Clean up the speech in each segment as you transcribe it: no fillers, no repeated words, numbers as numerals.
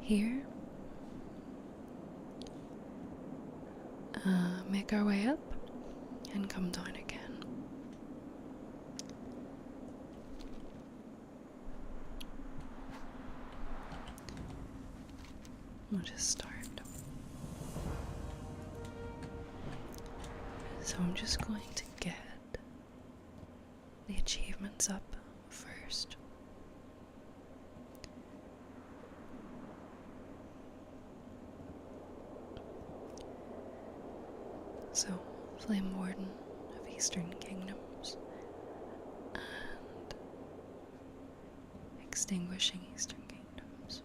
here, make our way up, and come down again. We'll just start. So I'm just going to get the achievements up first. So, Flame Warden of Eastern Kingdoms and Extinguishing Eastern Kingdoms.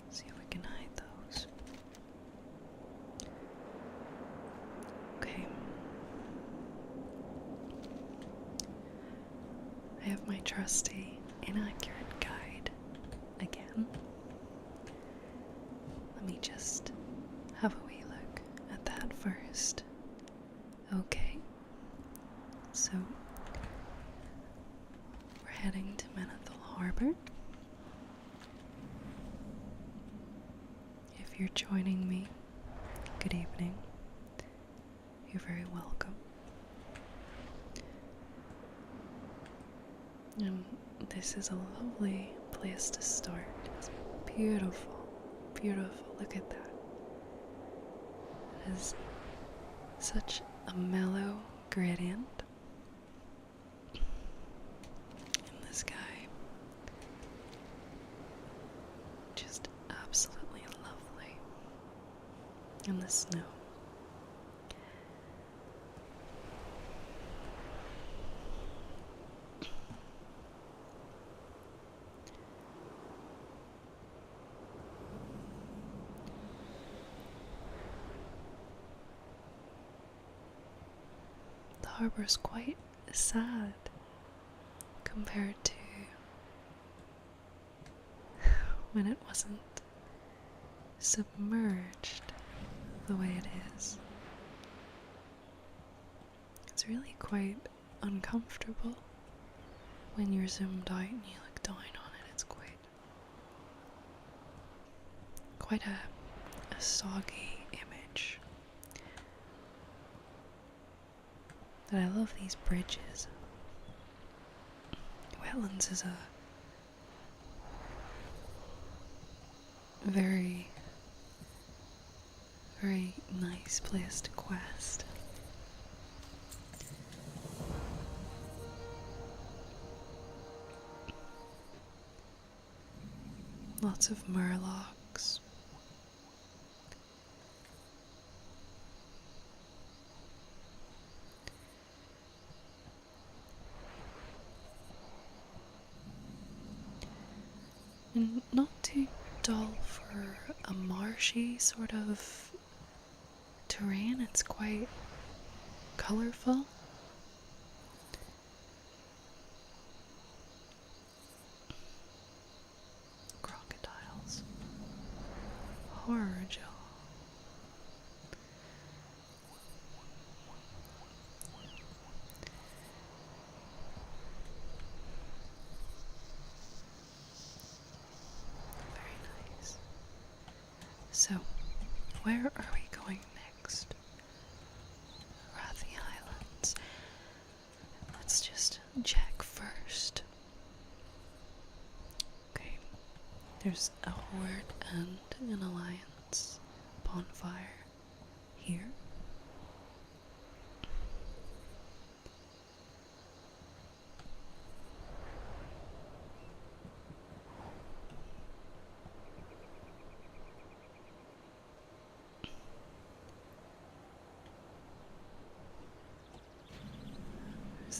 See if we can hide those. Okay. I have my trusty inaccurate guide again. Let me just have a wee look at that first. Okay, so we're heading to Menethil Harbor. If you're joining me, good evening. You're very welcome. And this is a lovely place to start. It's beautiful. Beautiful, look at that. It is such a mellow gradient in the sky. Just absolutely lovely. And the snow. The harbor is quite sad compared to when it wasn't submerged the way it is. It's really quite uncomfortable when you're zoomed out and you look down on it. It's quite a soggy image. But I love these bridges. Wetlands is a very, very nice place to quest. Lots of murlocs. And not too dull for a marshy sort of terrain. It's quite colorful. Crocodiles. Horror, Jill. So, where are we going next? Rathi Islands. Let's just check first. Okay, there's a Horde and an Alliance bonfire here.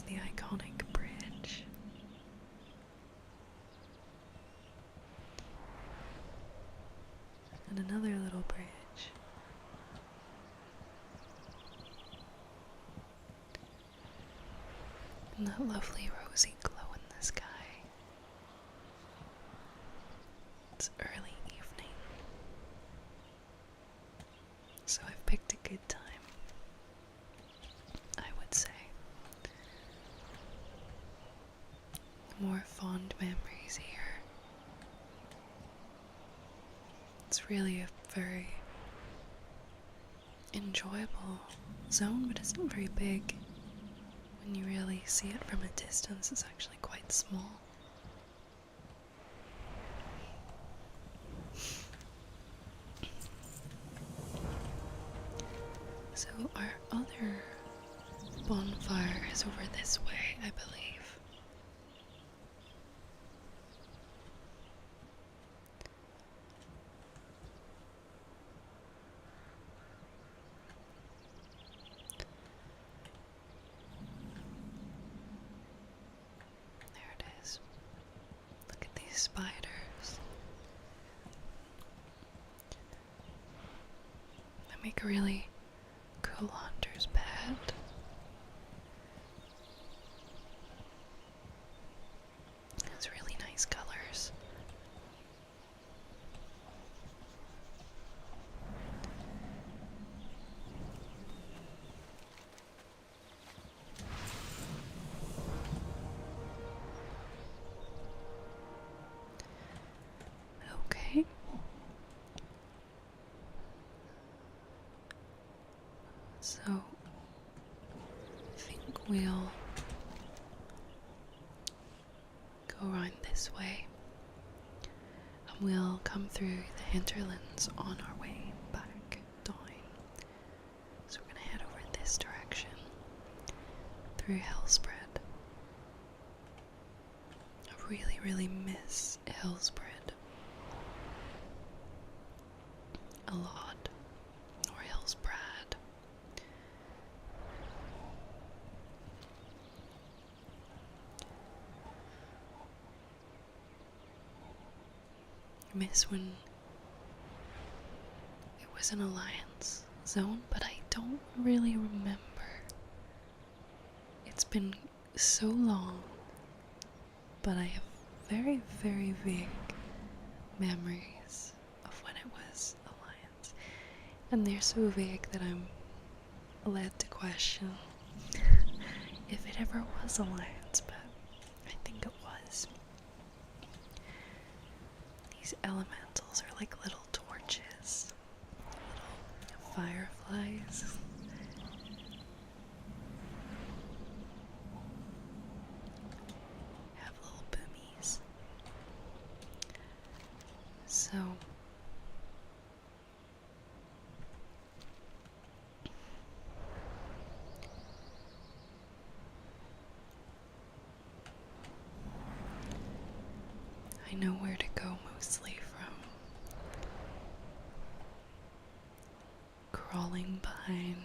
The iconic bridge. And another little bridge. And that lovely rosy glow in the sky. It's early evening. So I've picked a good time, I would say. It's really a very enjoyable zone, but it's not very big. When you really see it from a distance, it's actually quite small. So our other bonfire is over this way, I believe. There it is. Look at these spiders. They make a really cool hunter's pet. It's really nice colors. Okay. So, I think we'll go around this way and we'll come through the hinterlands on our way back down. So we're going to head over this direction through Hellspread. I really, really miss Hellspread a lot, or Hellsbrad. I miss when it was an alliance zone, but I don't really remember. It's been so long, but I have very, very vague memories of when it was alliance. And they're so vague that I'm led to question if it ever was alliance, but I think it was. These elementals are like little torches, little fireflies. Have little boomies. So I know where to go mostly from. Crawling behind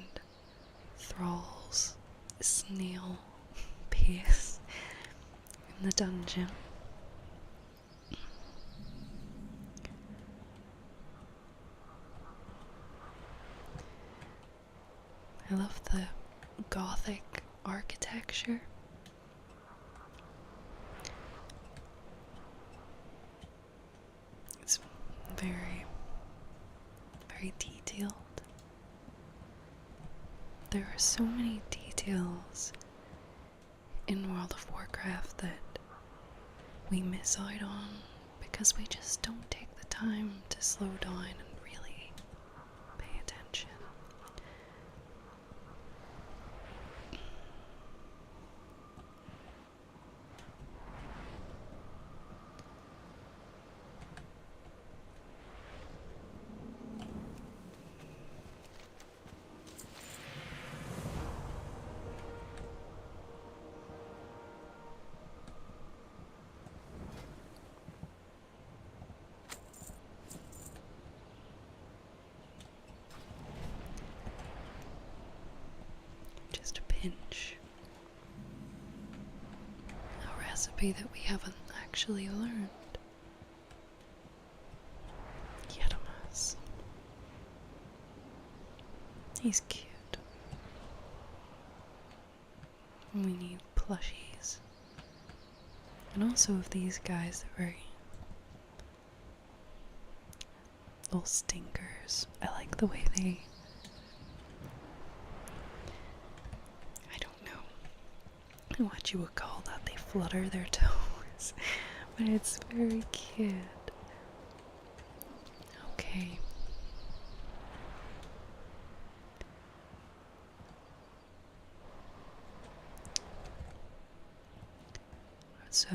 thralls, snail pace in the dungeon. I love the Gothic architecture. It's very, very detailed. There are so many details in World of Warcraft that we miss out on because we just don't take the time to slow down and really pay attention. Just a pinch. A recipe that we haven't actually learned. Yetamas. He's cute. We need plushies. And also of these guys, they're very little stinkers. I like the way they, I don't know what you would call that. They flutter their toes. But it's very cute. Okay. So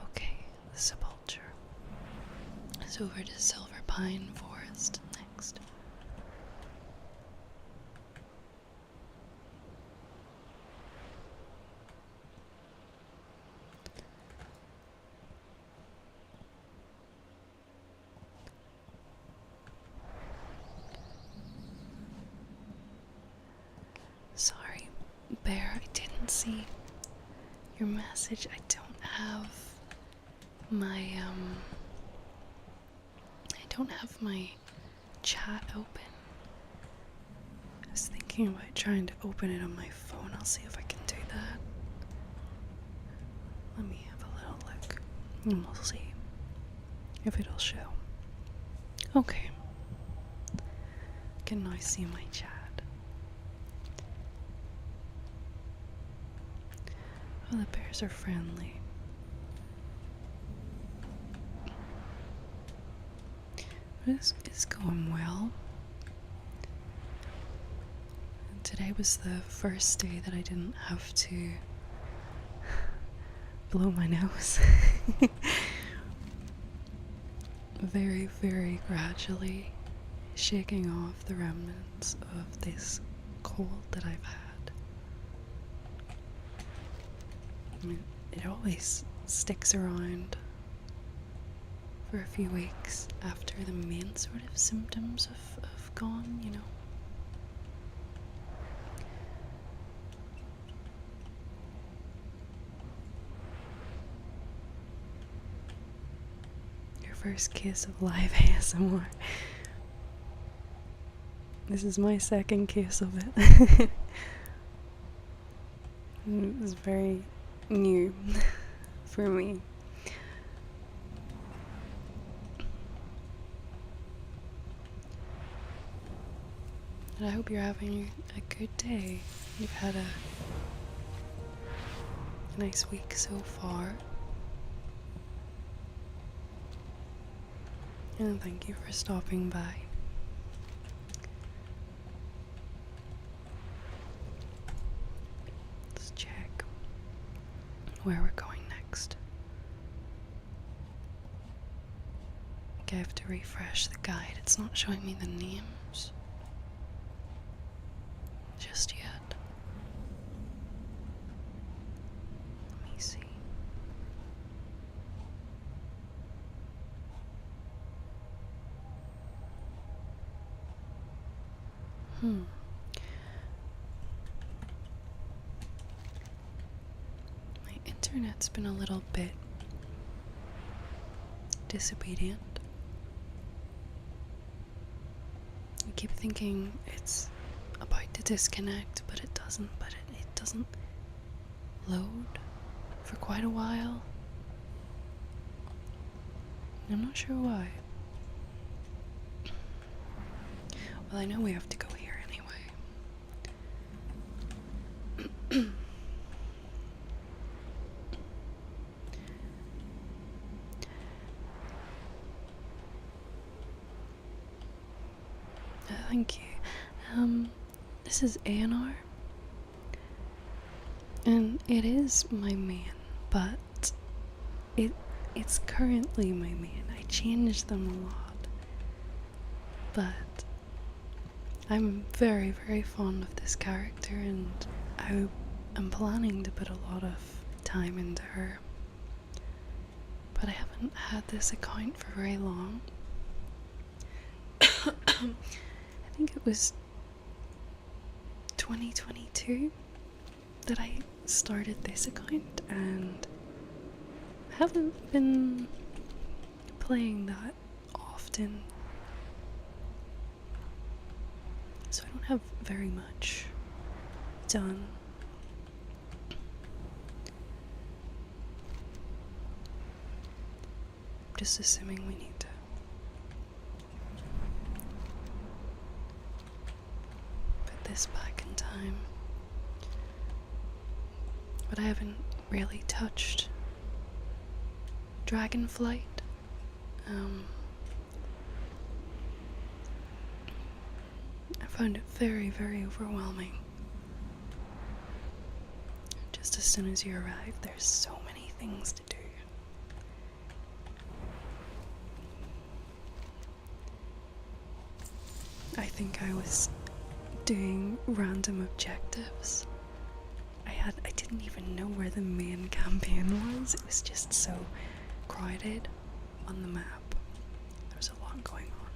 okay, the sepulcher. So over to Silver Pine Forest next. Sorry, Bear, I didn't see your message. I don't have my chat open. I was thinking about trying to open it on my phone. I'll see if I can do that. Let me have a little look and we'll see if it'll show. Okay. I can now see my chat. Oh, the bears are friendly. This is going well. And today was the first day that I didn't have to blow my nose. Very, very gradually shaking off the remnants of this cold that I've had. I mean, it always sticks around for a few weeks after the main sort of symptoms have gone, you know. Your first case of live ASMR. This is my second case of it. It was very new for me. And I hope you're having a good day. You've had a nice week so far. And thank you for stopping by. Let's check where we're going next. Okay, I have to refresh the guide. It's not showing me the names just yet. Let me see. My internet's been a little bit disobedient. I keep thinking it's about to disconnect, but it doesn't. But it doesn't load for quite a while. I'm not sure why. Well, I know we have to go here anyway. Thank you. This is A&R, and it is my main, but it's currently my main. I changed them a lot, but I'm very, very fond of this character, and I am planning to put a lot of time into her. But I haven't had this account for very long. I think it was 2022 that I started this account, and I haven't been playing that often, so I don't have very much done. I'm just assuming we need to put this back in time. But I haven't really touched Dragonflight. I found it very, very overwhelming. Just to soon as you arrive, there's so many things to do. I think I was doing random objectives. I didn't even know where the main campaign was. It was just so crowded on the map. There was a lot going on.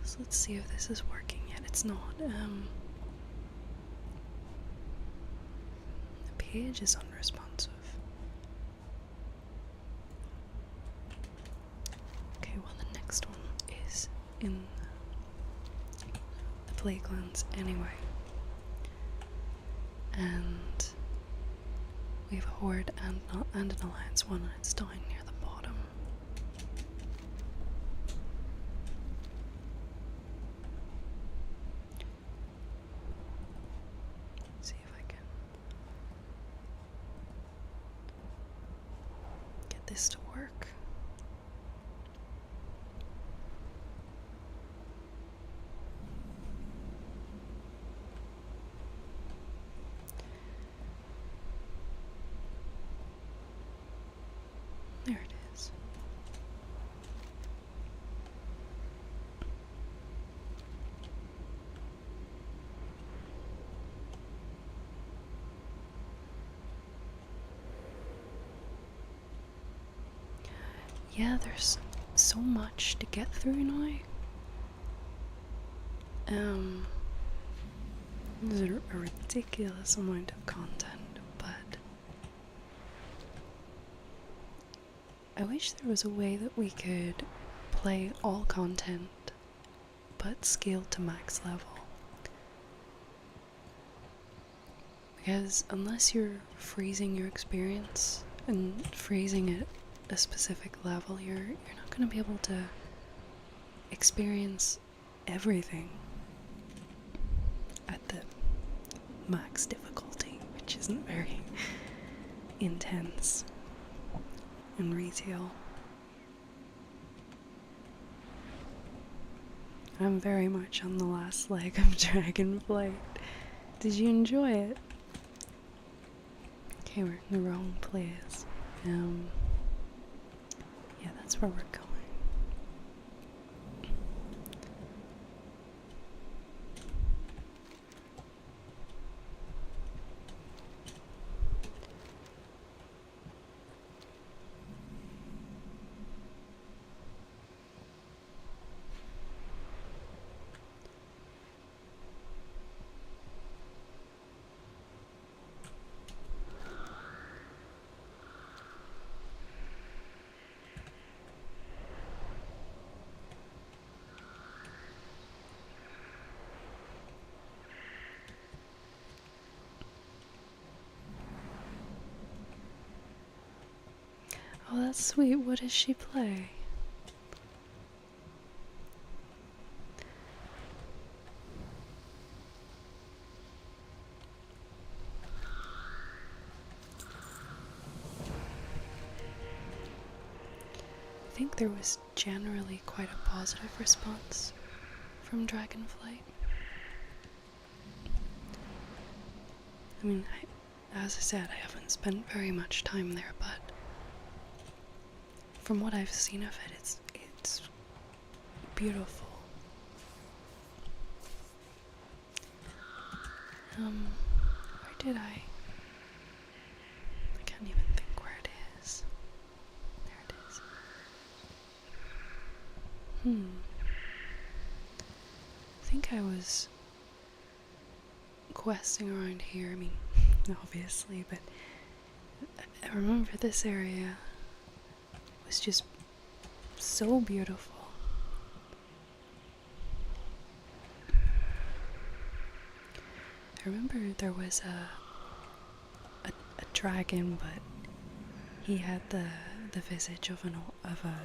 So let's see if this is working yet. It's not. The page is unresponsive. Okay, well the next one is in the Plaguelands anyway. And we have a Horde and an Alliance one, and it's down near the bottom. See if I can get this to work. There it is. Yeah, there's so much to get through now. There's a ridiculous amount of content, but I wish there was a way that we could play all content but scaled to max level. Because unless you're freezing your experience and freezing it a specific level, you're not going to be able to experience everything at the max difficulty, which isn't very intense in retail. I'm very much on the last leg of Dragonflight. Did you enjoy it? Okay, we're in the wrong place. Yeah, that's where we're going. Oh, that's sweet. What does she play? I think there was generally quite a positive response from Dragonflight. I mean, as I said, I haven't spent very much time there, but from what I've seen of it, it's beautiful. Where did I can't even think where it is. There it is. I think I was questing around here, I mean, obviously, but I remember this area was just so beautiful. I remember there was a dragon, but he had the visage of a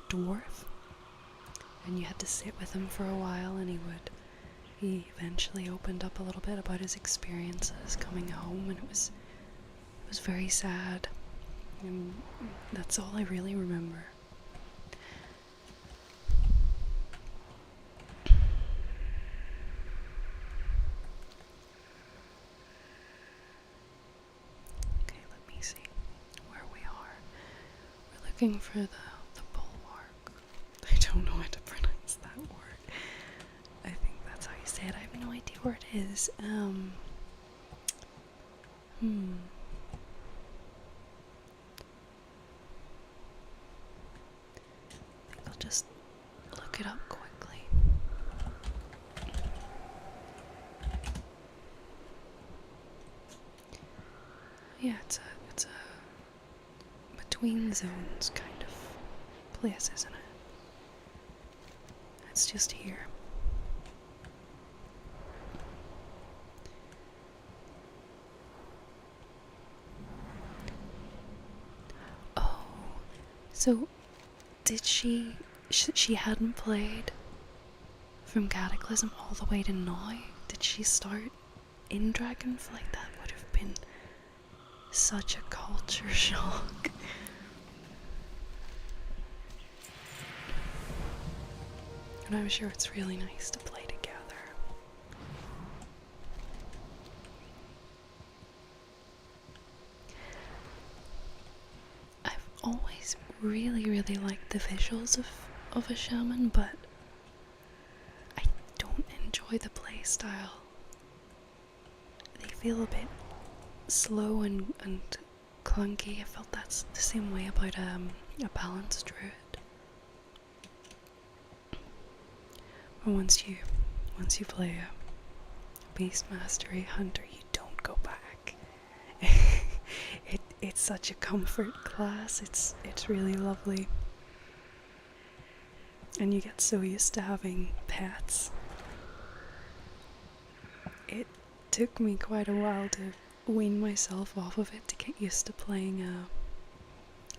dwarf, and you had to sit with him for a while, and he eventually opened up a little bit about his experiences coming home, and it was very sad, and that's all I really remember. looking for the bulwark. I don't know how to pronounce that word. I think that's how you say it. I have no idea where it is. I think I'll just look it up quickly. Yeah, it's a between zones kind of place, isn't it? It's just here. Oh, so did she hadn't played from Cataclysm all the way to now? Did she start in Dragonflight? That would have been such a culture shock. And I'm sure it's really nice to play together. I've always really liked the visuals of a shaman, but I don't enjoy the playstyle. They feel a bit slow and clunky. I felt that's the same way about a balanced druid. But once you play a beast mastery hunter, you don't go back. It's such a comfort class. It's really lovely, and you get so used to having pets. It took me quite a while to wean myself off of it to get used to playing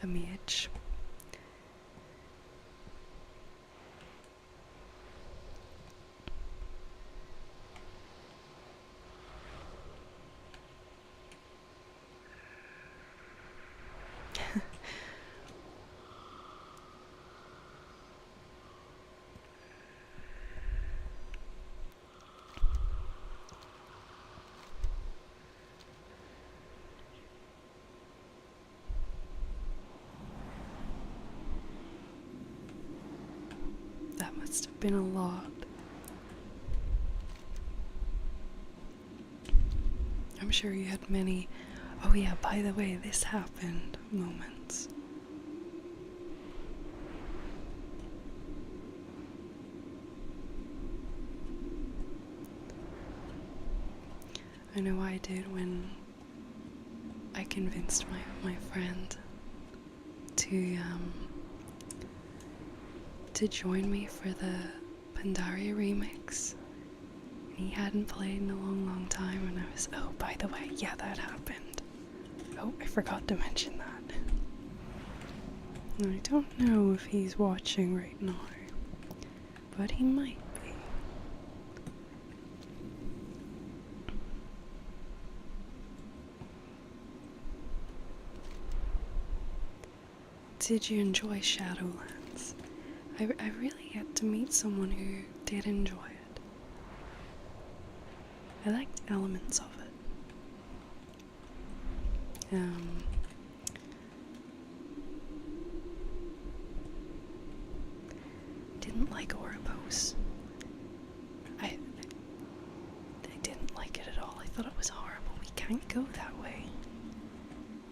a mage. That must have been a lot. I'm sure you had many, oh yeah, by the way, this happened moments. I know I did when I convinced my friend to join me for the Pandaria remix. He hadn't played in a long time, and I was, oh, by the way, yeah, that happened. Oh, I forgot to mention that. I don't know if he's watching right now, but he might be. Did you enjoy Shadowlands? I really had to meet someone who did enjoy it. I liked elements of it. Didn't like Ouroboros. I didn't like it at all. I thought it was horrible. We can't go that way.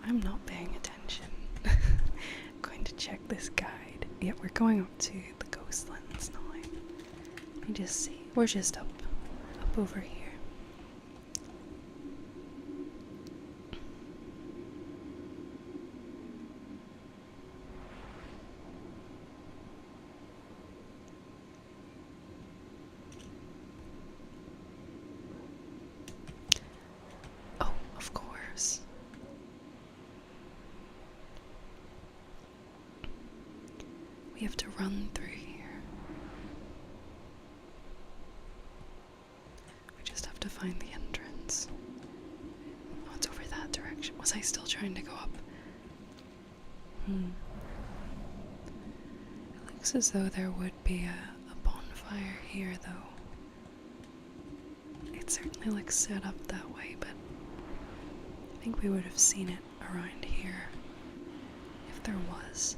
I'm not paying attention. Going to check this guide. Yeah, we're going up to the Ghostlands now. Let me just see. We're just up over here. Oh, of course. We have to run through here. We just have to find the entrance. Oh, it's over that direction. Was I still trying to go up? It looks as though there would be a bonfire here, though. It certainly looks set up that way, but I think we would have seen it around here if there was.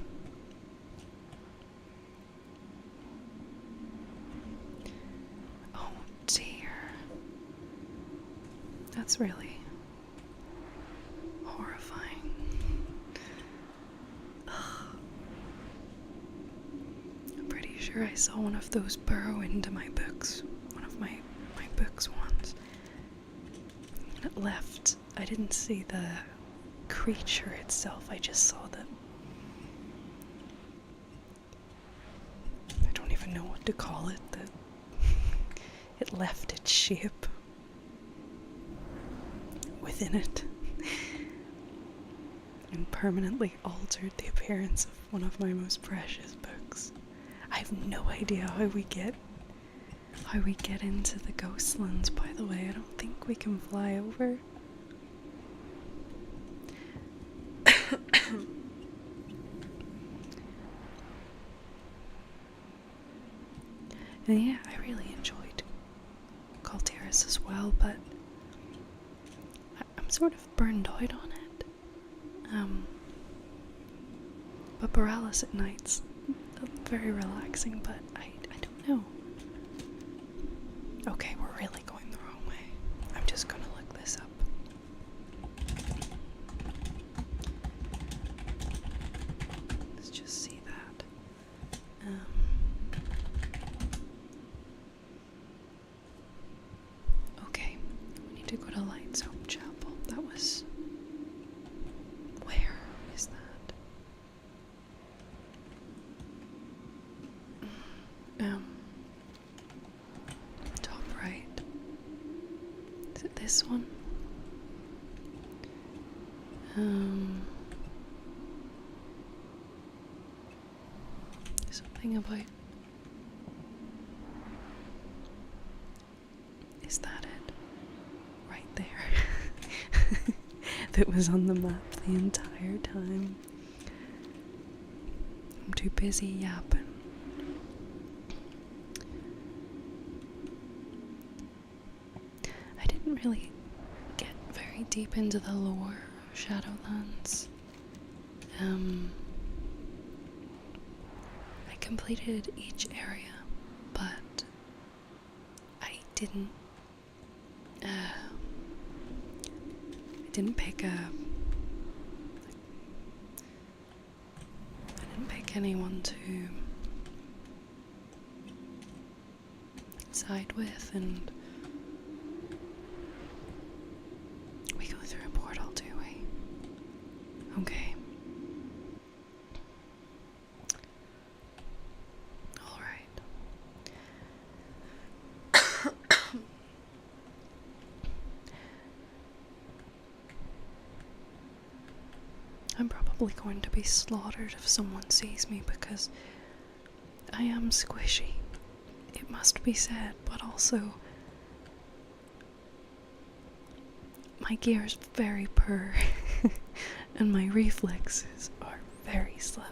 It's really horrifying. I'm pretty sure I saw one of those burrow into my books. One of my books once. And it left. I didn't see the creature itself, I just saw that. I don't even know what to call it, that it left its shape within it and permanently altered the appearance of one of my most precious books. I have no idea how we get into the Ghostlands, by the way. I don't think we can fly over. And yeah, I really enjoyed Calteris as well, but I'm sort of burned out on it. But Borealis at night's very relaxing, but I don't know. Okay, we're really going the wrong way. I'm just gonna look this up. Let's just see that. Okay, we need to go to Lightsoap Chapel. That was... where is that? Top right. Is it this one? Something about... is that it? Right there. That was on the map the entire time. I'm too busy yapping. I didn't really get very deep into the lore of Shadowlands. I completed each area, but I didn't pick anyone to side with, and we go through a portal, do we? Okay. Alright. I'm probably going to be slaughtered if someone sees me because I am squishy. It must be said, but also my gear is very poor and my reflexes are very slow.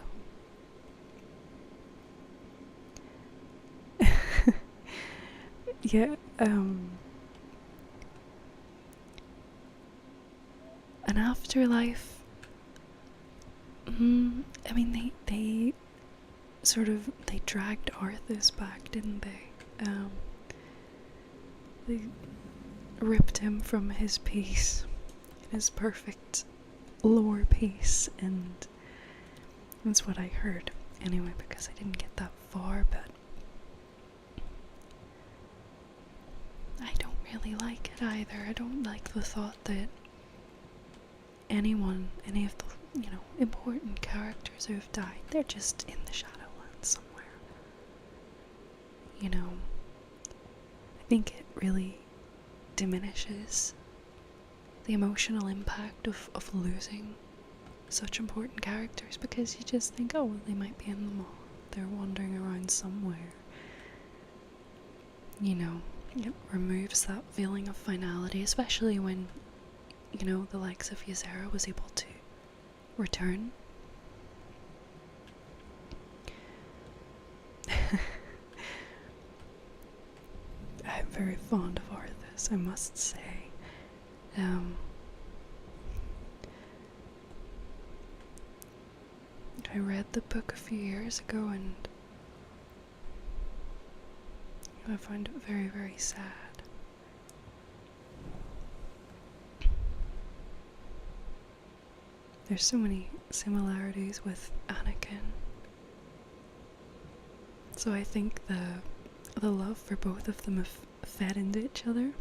Yeah, an afterlife. I mean, they dragged Arthas back, didn't they? They ripped him from his peace, his perfect lore piece, and that's what I heard. Anyway, because I didn't get that far, but I don't really like it either. I don't like the thought that any of the, important characters who have died, they're just in the Shadowlands somewhere. I think it really diminishes the emotional impact of losing such important characters, because you just think, oh, well, they might be in the mall, they're wandering around somewhere. It removes that feeling of finality, especially when, the likes of Ysera was able to return. I'm very fond of Arthas, I must say. I read the book a few years ago and I find it very, very sad. There's so many similarities with Anakin. So I think the love for both of them have fed into each other.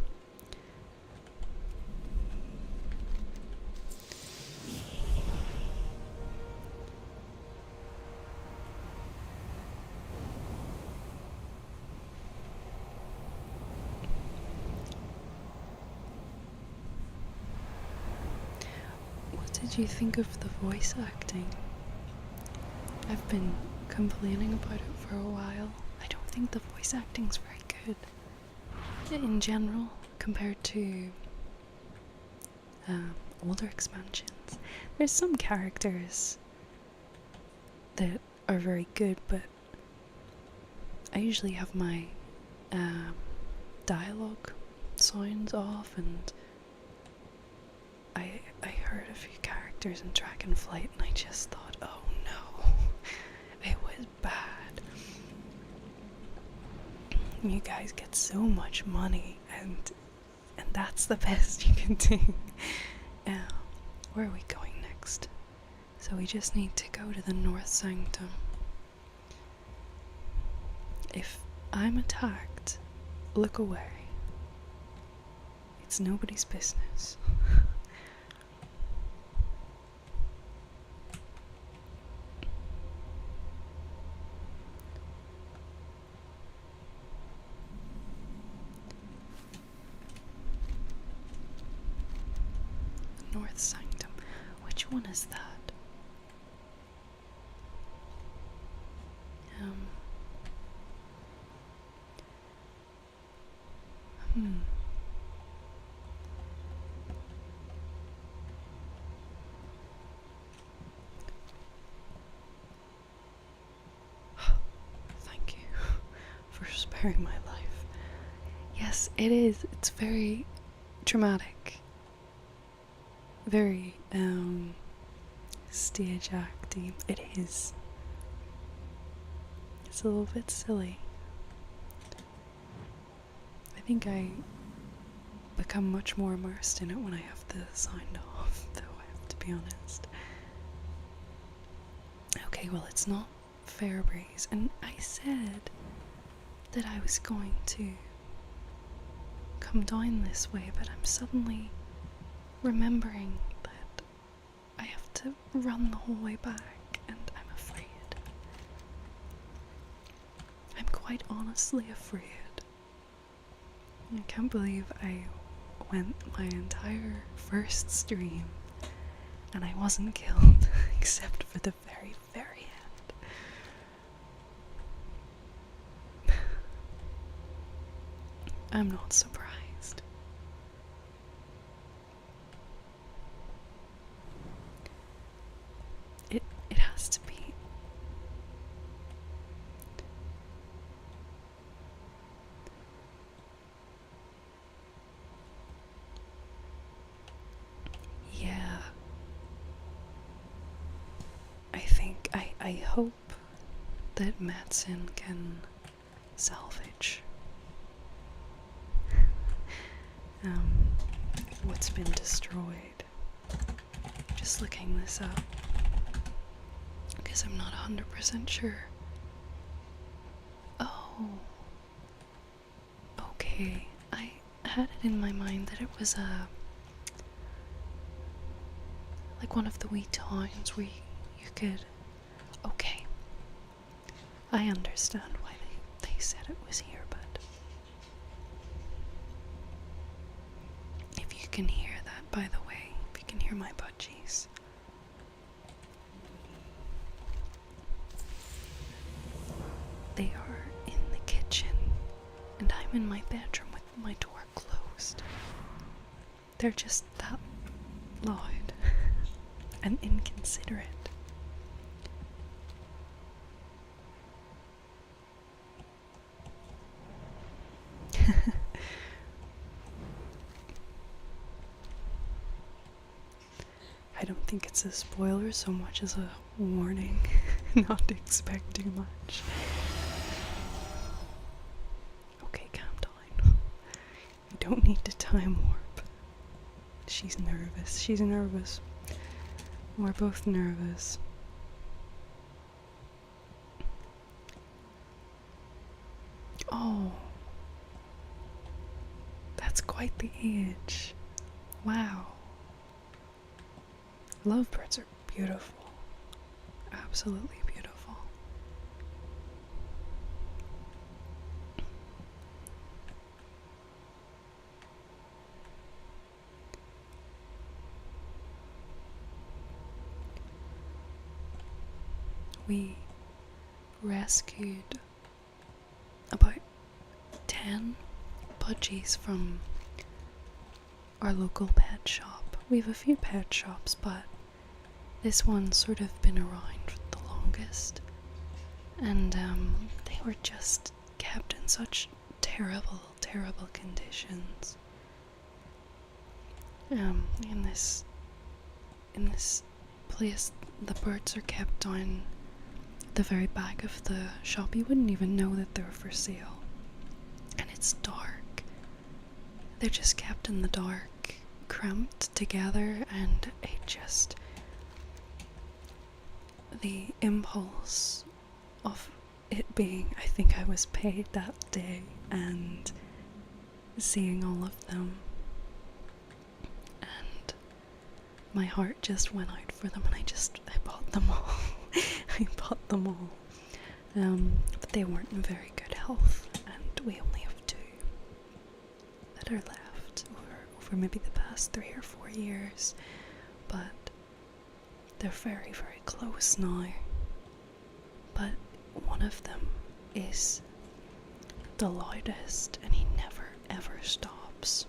What did you think of the voice acting? I've been complaining about it for a while. I don't think the voice acting's very good in general compared to older expansions. There's some characters that are very good, but I usually have my dialogue sounds off, and I heard a few characters in Dragonflight and I just thought, oh no, it was bad. You guys get so much money, and that's the best you can do. Where are we going next? So we just need to go to the North Sanctum. If I'm attacked, look away. It's nobody's business. North Sanctum. Which one is that? Thank you for sparing my life. Yes, it is. It's very dramatic. Very, stage acty. It is. It's a little bit silly. I think I become much more immersed in it when I have the sound off, though, I have to be honest. Okay, well, it's not Fairbreeze, and I said that I was going to come down this way, but I'm suddenly remembering that I have to run the whole way back, and I'm afraid. I'm quite honestly afraid. I can't believe I went my entire first stream and I wasn't killed except for the very, very end. I'm not surprised. It has to be. Yeah. I hope that Madsen can salvage what's been destroyed. Just looking this up because I'm not 100% sure. Oh, okay. I had it in my mind that it was like one of the wee towns where you could. Okay, I understand why they said it was here, but if you can hear that, by the way, if you can hear my budgies. They are in the kitchen, and I'm in my bedroom with my door closed. They're just that loud and inconsiderate. I don't think it's a spoiler so much as a warning. Not to expect too much. Okay, calm down. You don't need to time warp. She's nervous. She's nervous. We're both nervous. Oh, that's quite the age. Wow. Lovebirds are beautiful. Absolutely beautiful. We rescued about 10 budgies from our local pet shop. We have a few pet shops, but this one's sort of been around for the longest. And they were just kept in such terrible, terrible conditions. In this place, the birds are kept down the very back of the shop. You wouldn't even know that they were for sale. And it's dark. They're just kept in the dark, cramped together, and the impulse of it being, I think I was paid that day, and seeing all of them, and my heart just went out for them, and I bought them all. I bought them all. But they weren't in very good health, and we only have 2 that are left over maybe the past 3 or 4 years, but they're very, very close now. But one of them is the loudest, and he never ever stops.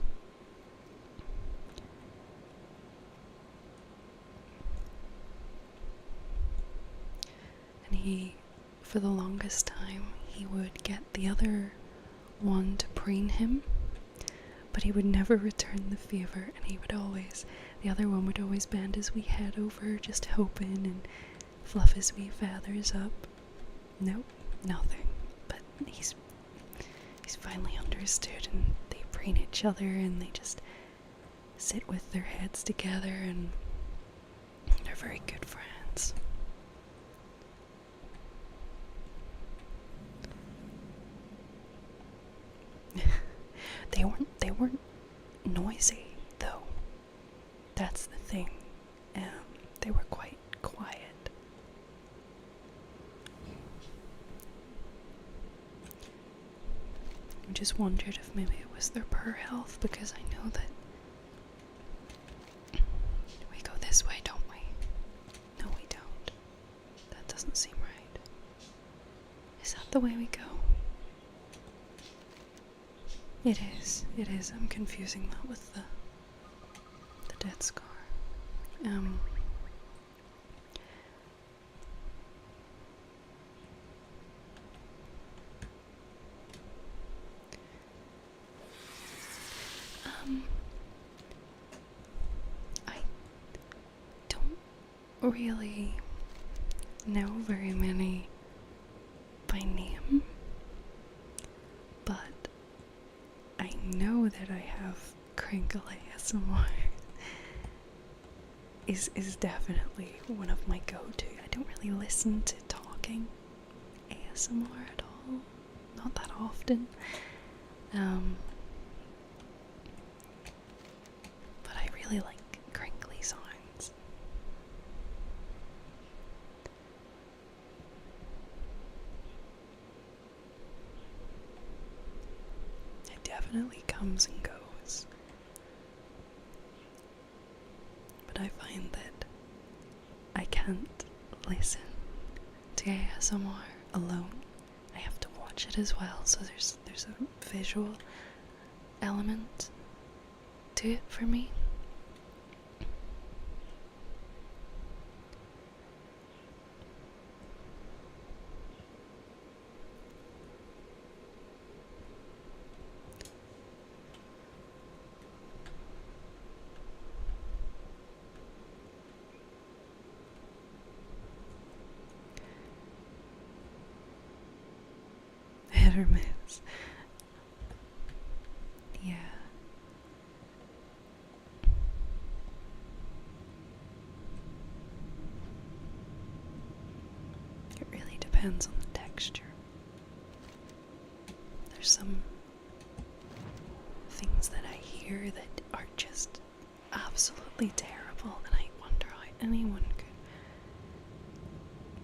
And he, for the longest time, he would get the other one to preen him, but he would never return the favour, and the other one would always bend his wee head over, just hoping, and fluff his wee feathers up. Nope, nothing. But he's finally understood, and they preen each other, and they just sit with their heads together, and they're very good friends. They weren't noisy, though. That's the thing. They were quite quiet. I just wondered if maybe it was their purr health, because I know that we go this way, don't we? No, we don't. That doesn't seem right. Is that the way we go? It is. I'm confusing that with the dead scar. I don't really know very many by name, but I know that I have Crinkle ASMR is definitely one of my go-to. I don't really listen to talking ASMR at all, not that often. But I really like crinkly sounds. It definitely comes and goes. But I find that I can't listen to ASMR alone. I have to watch it as well, so there's a visual element to it for me. Hit or miss. Yeah. depends on the texture. There's some things that I hear that are just absolutely terrible, and I wonder how anyone could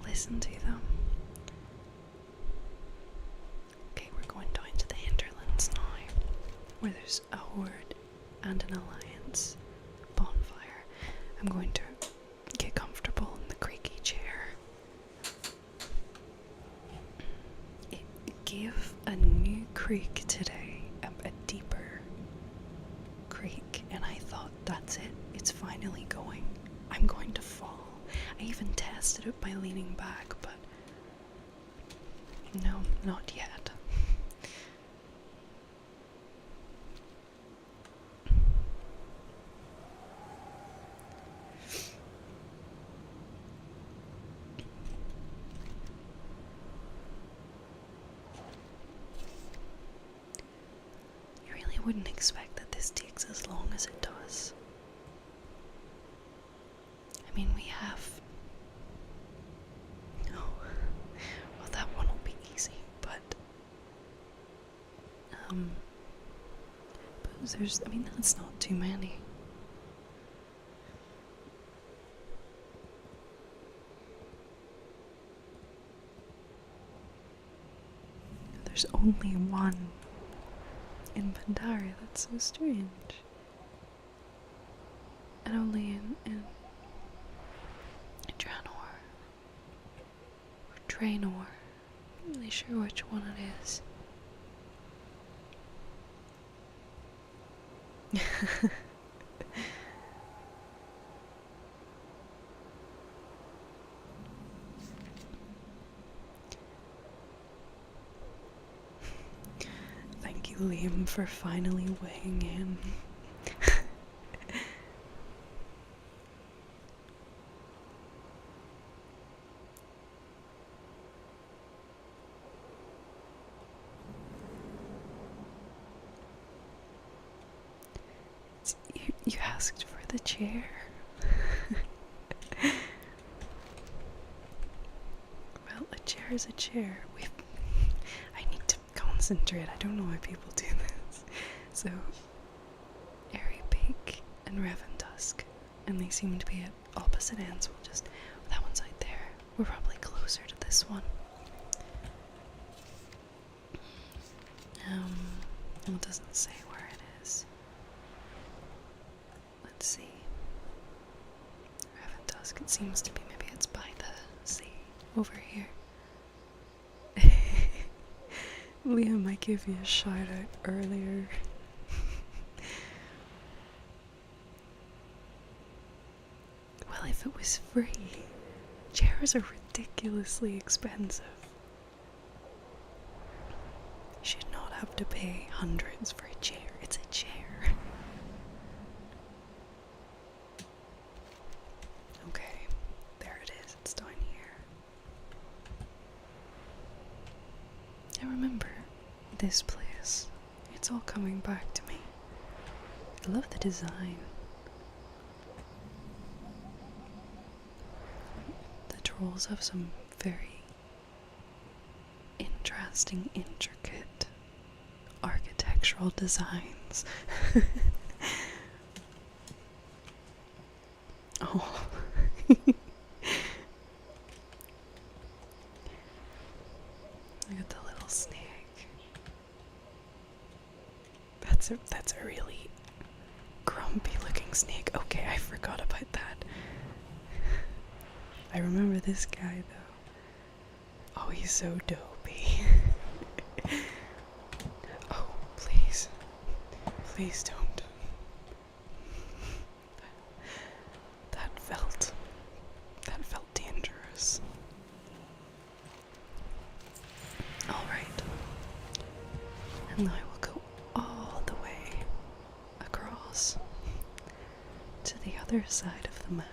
listen to them. Okay, we're going down to the hinterlands now, where there's a horde and an alliance bonfire. I'm going to get comfortable in the creaky chair. It gave a new creak today, a deeper creak, and I thought, that's it, it's finally going. I'm going to fall. I even tested it by leaning back, but no, not yet. You really wouldn't expect that this takes as long as it does. I mean, we have... Oh, well, that one will be easy, but... there's... I mean, that's not too many. There's only one in Pandaria. That's so strange. And only in Draenor. Or Draenor. I'm not really sure which one it is. Thank you, Liam, for finally weighing in. You asked for the chair. Well, a chair is a chair. I need to concentrate. I don't know why people do this. So, Airy Peak and Revan Dusk, and they seem to be at opposite ends. We'll just... that one's out there. We're probably closer to this one. It doesn't say where it is. Let's see. Revan Dusk, it seems to be, maybe it's by the sea over here. Liam, I gave you a shout out earlier. Well, if it was free, chairs are ridiculously expensive. You should not have to pay hundreds for a chair. It's a chair. Okay, there it is. It's down here. I remember this place. It's all coming back to me. I love the design. The trolls have some very interesting, intricate architectural designs. Oh. Look at the little snake. That's a really grumpy looking snake. Okay, I forgot about that. I remember this guy though. Oh, he's so dopey. Oh, please. Please don't. That felt dangerous. Alright. And now we'll go all the way across to the other side of the map.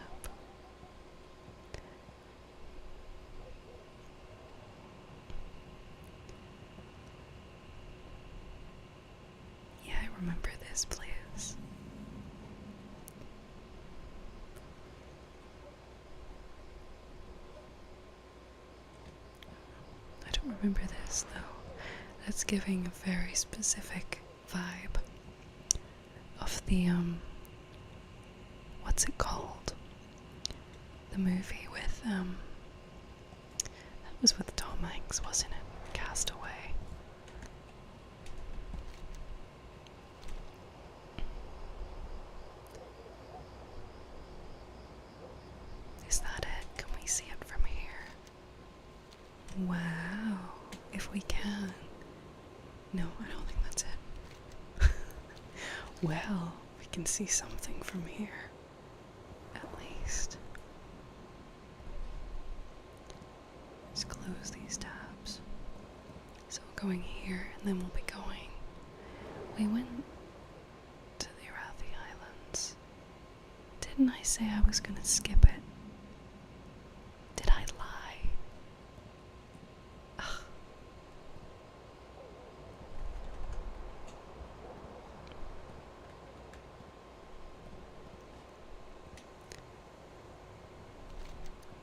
Yeah, I remember this place. don't remember this though. That's giving a very specific vibe of the, what's it called? The movie with, that was with Tom Hanks, wasn't it? Castaway. Is that it? Can we see it from here? Wow. If we can. No, I don't think that's it. Well, we can see something from here. At least. Let's close these tabs. So we're going here, and then we'll be going. We went to the Arathi Islands. Didn't I say I was gonna skip it? Did I lie? Ugh.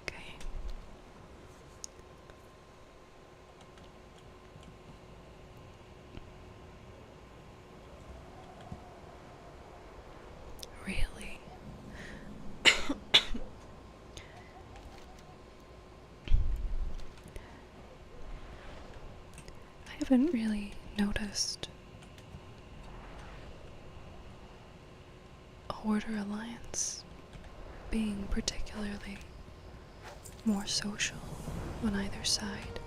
Okay. Really? I haven't really noticed a Order Alliance being particularly more social on either side.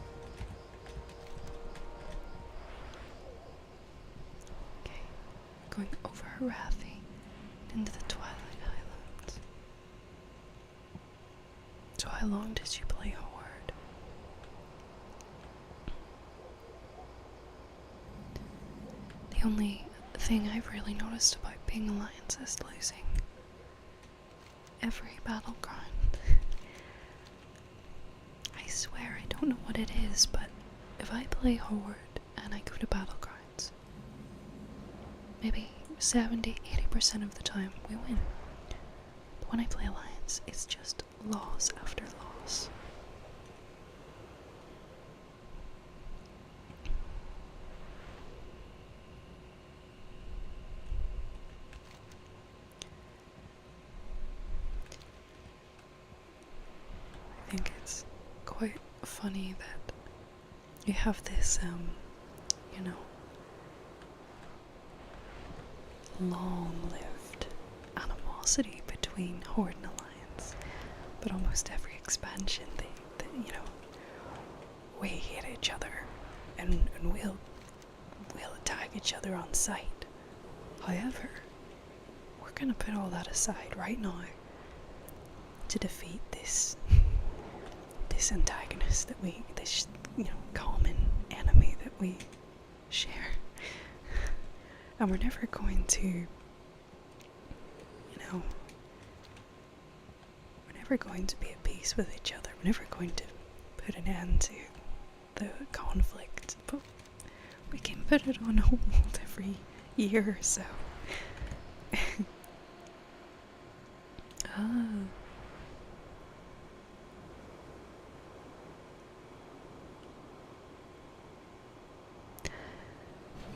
Okay, going over Arathi into the Twilight Islands. So how long did you play Horde? The only thing I've really noticed about being Alliance is losing every battleground. I swear I don't know what it is, but if I play Horde and I go to battlegrounds, maybe 70-80% of the time we win. But when I play Alliance, it's just loss after loss. I think it's quite funny that you have this, you know, long-lived animosity between Horde and Alliance, but almost every expansion they you know, we hate each other and we'll attack each other on sight. However, we're gonna put all that aside right now to defeat this antagonist that this you know, common enemy that we share. And we're never going to, you know, we're never going to be at peace with each other. We're never going to put an end to the conflict, but we can put it on hold every year or so. Ah.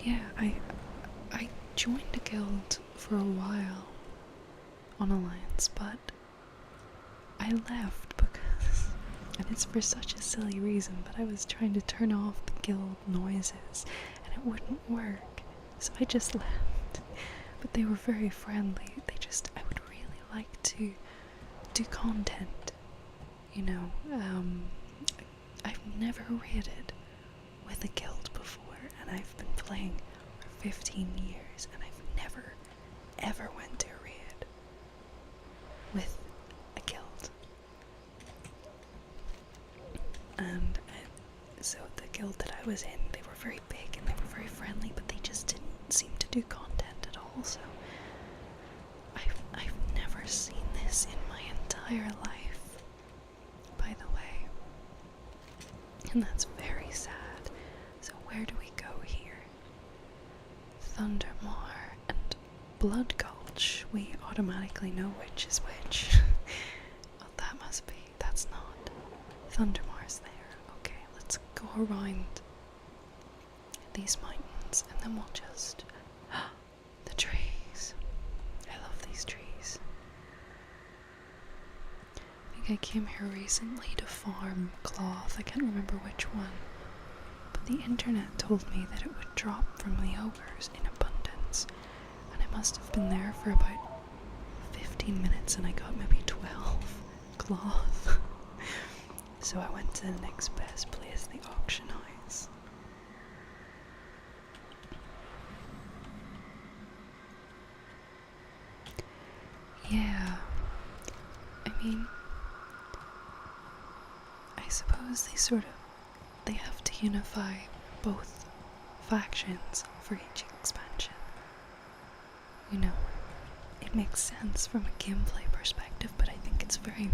Yeah, I joined a guild for a while on Alliance, but I left because, and it's for such a silly reason, but I was trying to turn off the guild noises and it wouldn't work, so I just left. But they were very friendly. I would really like to do content, you know. I've never raided with a guild before, and I've been playing for 15 years, and I've never ever went to a raid with a guild. And so the guild that I was in, they were very big and they were very friendly, but they just didn't seem to do content at all. So I've never seen this in my entire life, by the way, and that's very sad. So where do we go here? Thundermoor and Blood Gulch. We automatically know which is which. Well, that's not. Thundermoor's there. Okay, let's go around these mountains and then we'll just... the trees. I love these trees. I think I came here recently to farm cloth. I can't remember which one. But the internet told me that it would drop from the ogres in abundance. And I must have been there for about 15 minutes and I got maybe 12 cloth. So I went to the next best place, the auction house. Yeah, I mean, I suppose they have to unify both factions for each expansion. You know, it makes sense from a gameplay perspective, but I think it's very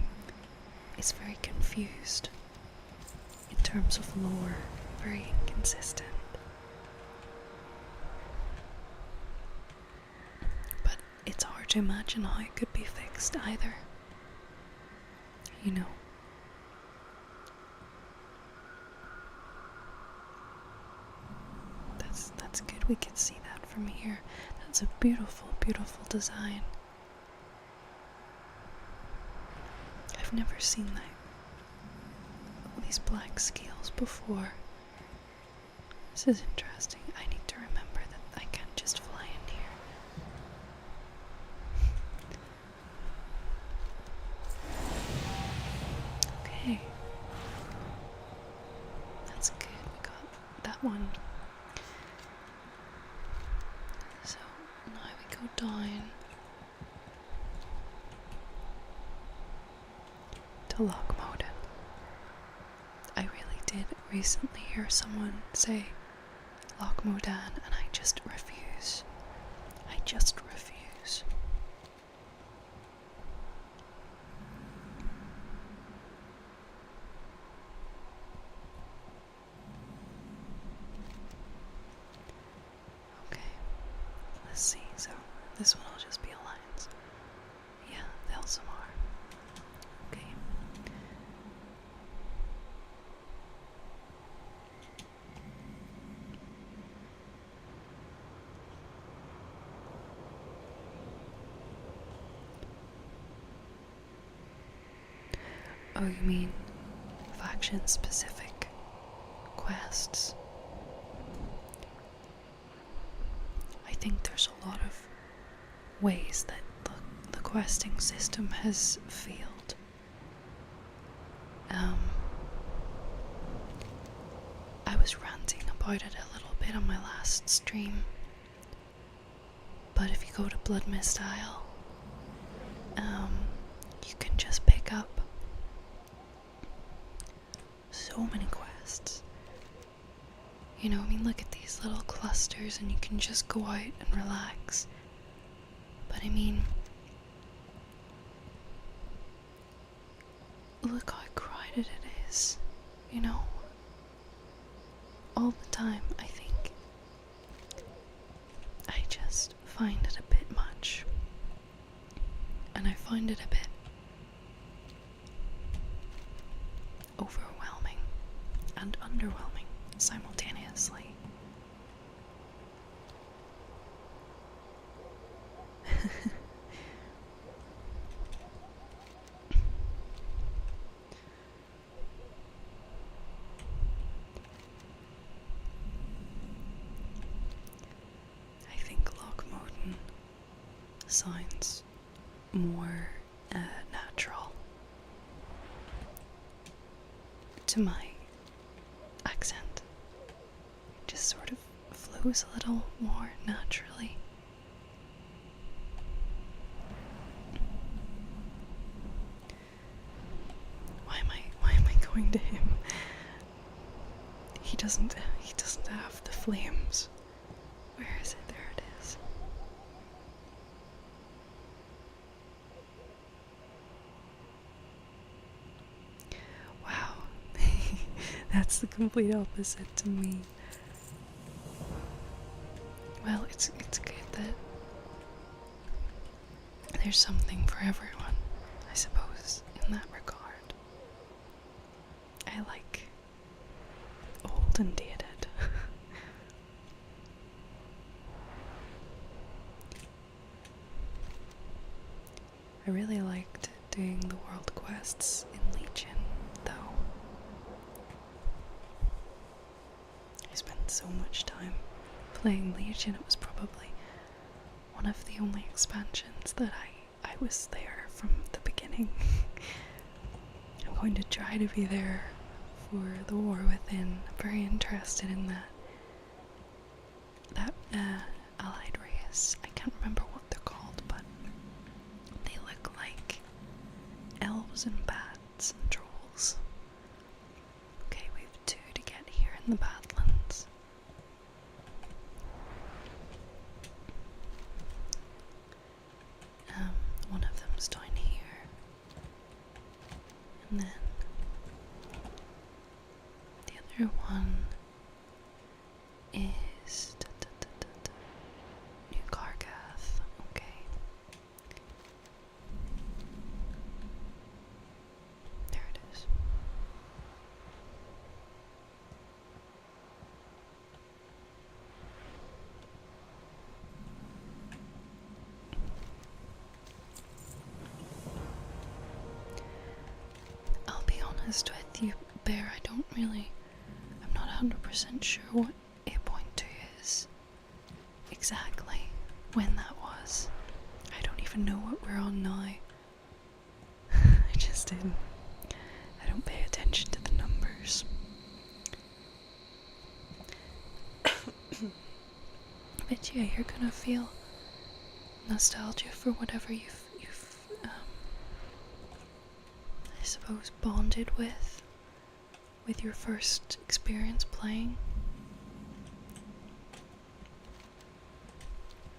confused in terms of lore, very inconsistent. But it's hard to imagine how it could be fixed either. You know. That's good, we can see that from here. That's a beautiful, beautiful design. I've never seen these black scales before. This is interesting. I need to remember that I can't just fly in here. Okay. That's good. We got that one. So now we go down to Lochmoden. I really did recently hear someone say Lochmodan and I just refuse. I just refuse. Okay, let's see. So this one will just be alliance. Yeah, they'll some are. Okay. Oh, you mean faction-specific quests? I think there's a lot of ways that the questing system has failed. I was ranting about it a little bit on my last stream, but if you go to Blood Mist Isle, you can just pick up so many quests. You know, I mean, look at these little clusters and you can just go out and relax. But I mean, look how crowded it is, you know? All the time, I think. I just find it a bit much. And I find it a bit overwhelming and underwhelming simultaneously. I think Lochmoden sounds more natural to my accent. It just sort of flows a little more naturally. Why am I going to him? He doesn't have the flames. Where is it? There it is. Wow. That's the complete opposite to me. Well, it's good that there's something for everyone, I suppose, in that regard. olden dated. I really liked doing the world quests in Legion, though. I spent so much time playing Legion, it was probably one of the only expansions that I was there from the beginning. I'm going to try to be there for the War Within. I'm very interested in that. That allied race, I can't remember what they're called, but they look like elves and bats and trolls. Okay, we have 2 to get here in the Badlands. One of them's down here. And then the other one is New Cargath. Okay. There it is. I'll be honest with you, Bear, I'm not 100% sure what 8.2 is. Exactly when that was. I don't even know what we're on now. I just didn't. I don't pay attention to the numbers. But yeah, you're gonna feel nostalgia for whatever you've I suppose bonded with your first experience playing.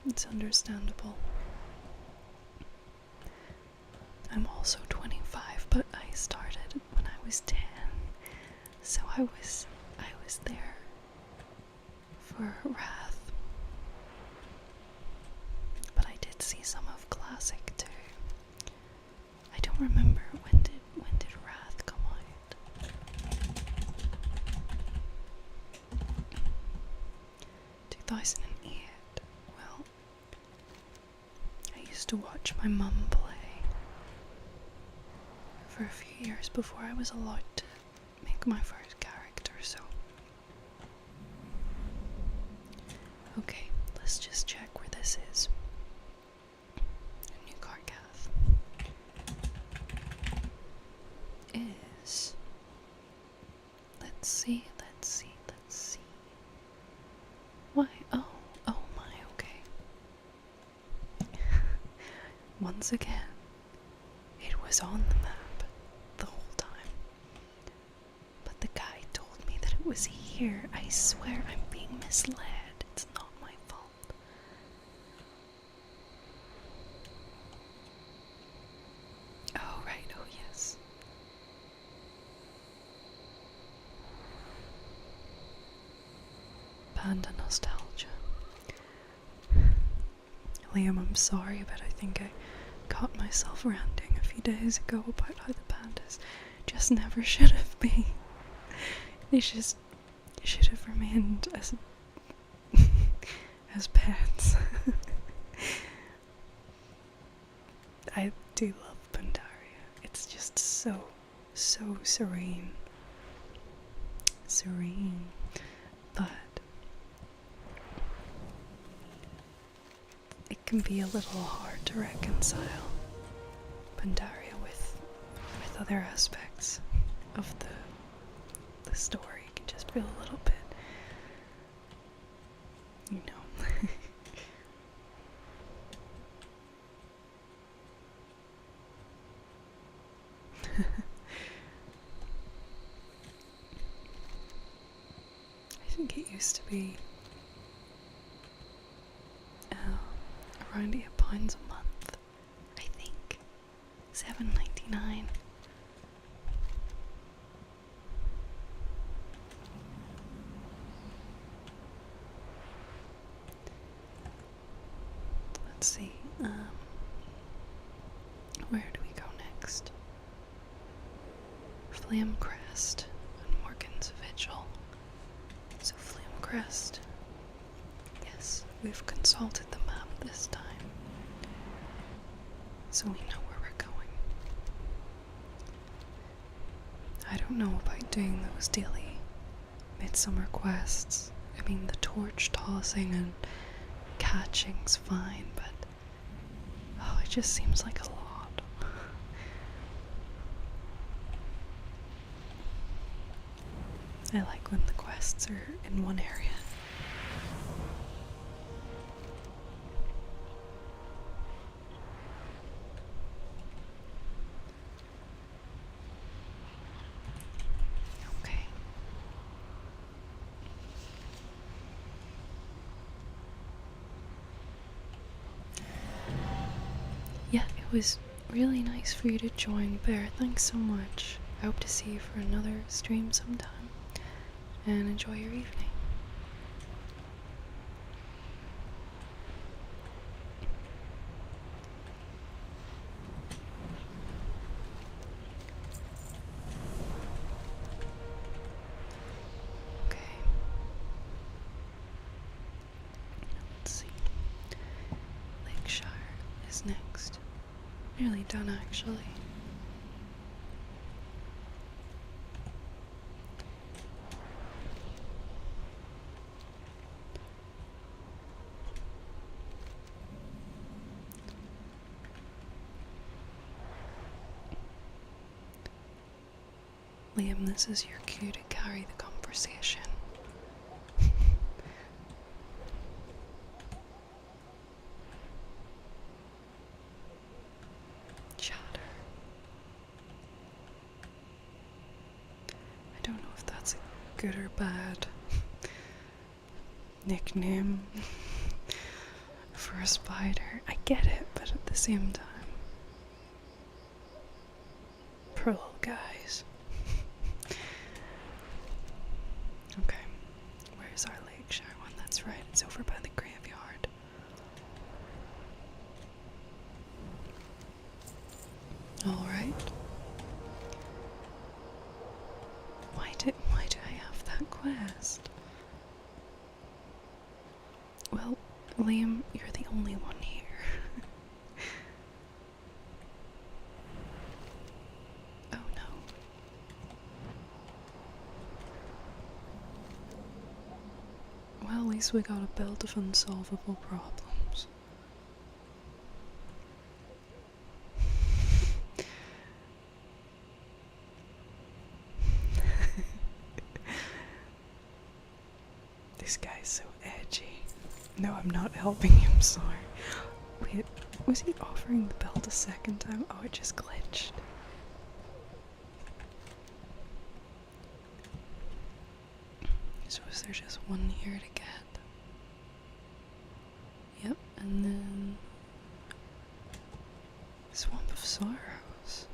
It's understandable. I'm also 25, but I started when I was 10, so I was there for Wrath. But I did see some of Classic too. I don't remember when did Wrath come out? 2008. Well, I used to watch my mum play for a few years before I was allowed to make my first character, so. Okay, let's just check where this is. New Cargath is. Let's see. Why? Oh my, okay. Once again, it was on the map the whole time. But the guy told me that it was here. I swear I'm being misled. It's not my fault. Oh, right. Oh, yes. Panda nostalgia. Liam, I'm sorry, but I think I caught myself ranting a few days ago about how the pandas just never should have been. They just should have remained as pets. I do love Pandaria. It's just so serene. But it can be a little hard to reconcile Pandaria with other aspects of the story. It can just feel a little bit, you know. I think it used to be around £8 a month. I think $7.99. Let's see. Where do we go next? Flame Crest and Morgan's Vigil. crest. Yes, we've consulted the map this time, so we know where we're going. I don't know about doing those daily Midsummer quests. I mean, the torch tossing and catching's fine, but oh, it just seems like a lot. I like when the quests are in one area. Okay. Yeah, it was really nice for you to join, Bear. Thanks so much. I hope to see you for another stream sometime. And enjoy your evening. Okay. Let's see. Lakeshire is next. Nearly done, actually. Liam, this is your cue to carry the conversation. Chatter. I don't know if that's a good or bad nickname for a spider. I get it, but at the same time. Poor little guys. Okay, where's our Lakeshire one? That's right, it's over by the graveyard. Alright. Why do I have that quest? Well, Liam, you're the only one here. Oh no. Well, at least we got a belt of unsolvable problems. This guy's so edgy. No, I'm not helping him, sorry. Wait, was he offering the belt a second time? Oh, it just glitched. So is there just one here to get? Yep, and then Swamp of Sorrows.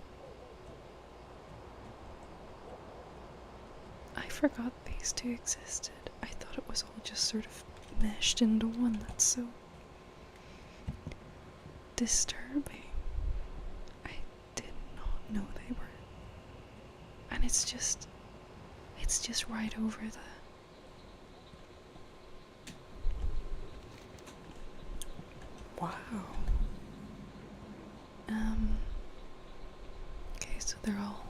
I forgot these two existed. I thought it was all just sort of meshed into one. That's so disturbing. I did not know they were. And it's just right over the wow. Okay, so they're all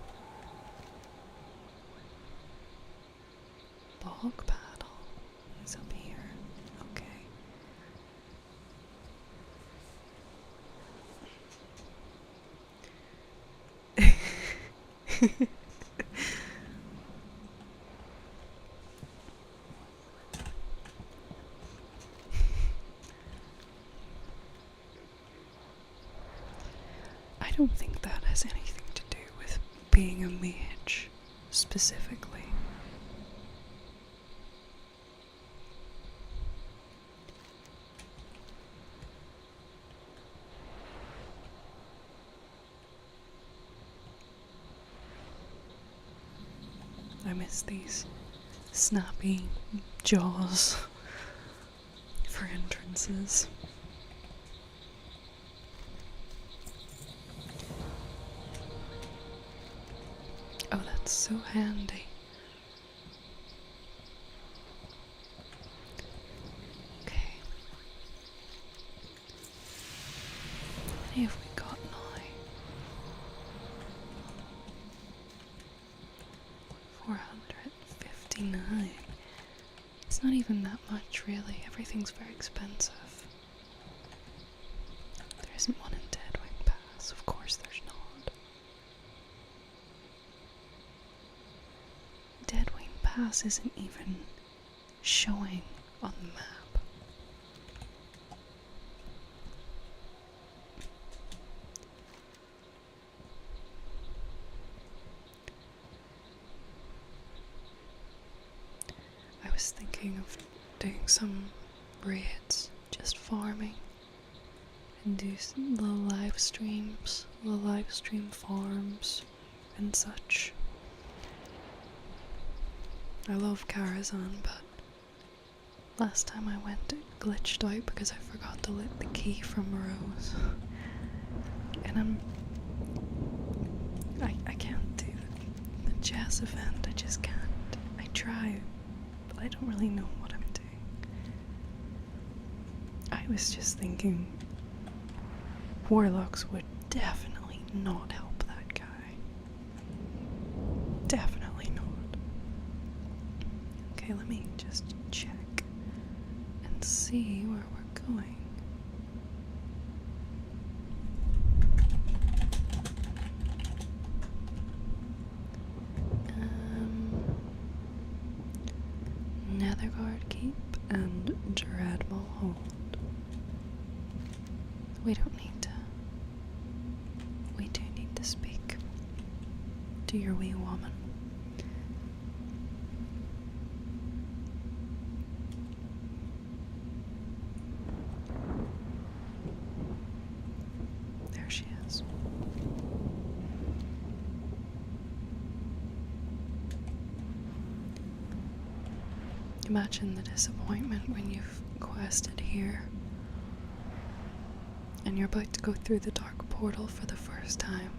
bog paddle is up here. Okay. I don't think that has anything to do with being a mage, specifically. I miss these snappy jaws for entrances. Oh, that's so handy. It's not even that much, really. Everything's very expensive. There isn't one in Deadwing Pass. Of course there's not. Deadwing Pass isn't even showing on the map. I was thinking of doing some raids, just farming, and do some little live streams, little live stream farms, and such. I love Karazhan, but last time I went it glitched out because I forgot to lit the key from Rose. And I can't do the chess event, I just can't. I try, but I don't really know what I'm doing. I was just thinking Warlocks would definitely not help that guy. Definitely not. Okay, let me just check and see where we're going. Netherguard Keep and Dreadmall Hold. We don't need to. We do need to speak to your wee woman. There she is. Imagine the disappointment when you've quested here and you're about to go through the dark portal for the first time,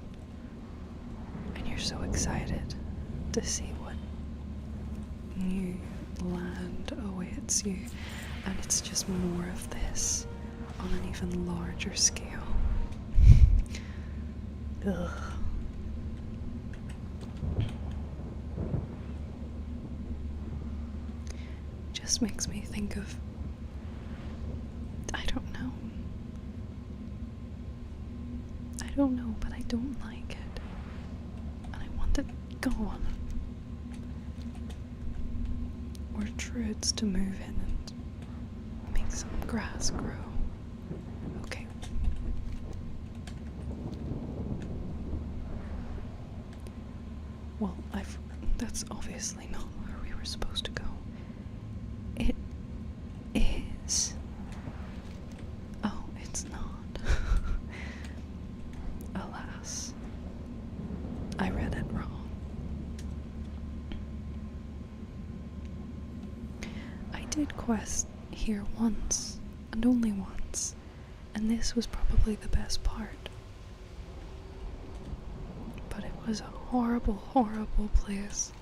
and you're so excited to see what new land awaits you, and it's just more of this on an even larger scale. Ugh. Just makes me think of, I don't know, but I don't like it, and I want it gone. Or Druids to move in and make some grass grow. Okay. Well, that's obviously not where we were supposed to go. It is. Oh, it's not. Alas. I read it wrong. I did quest here once, and only once, and this was probably the best part. But it was a horrible, horrible place,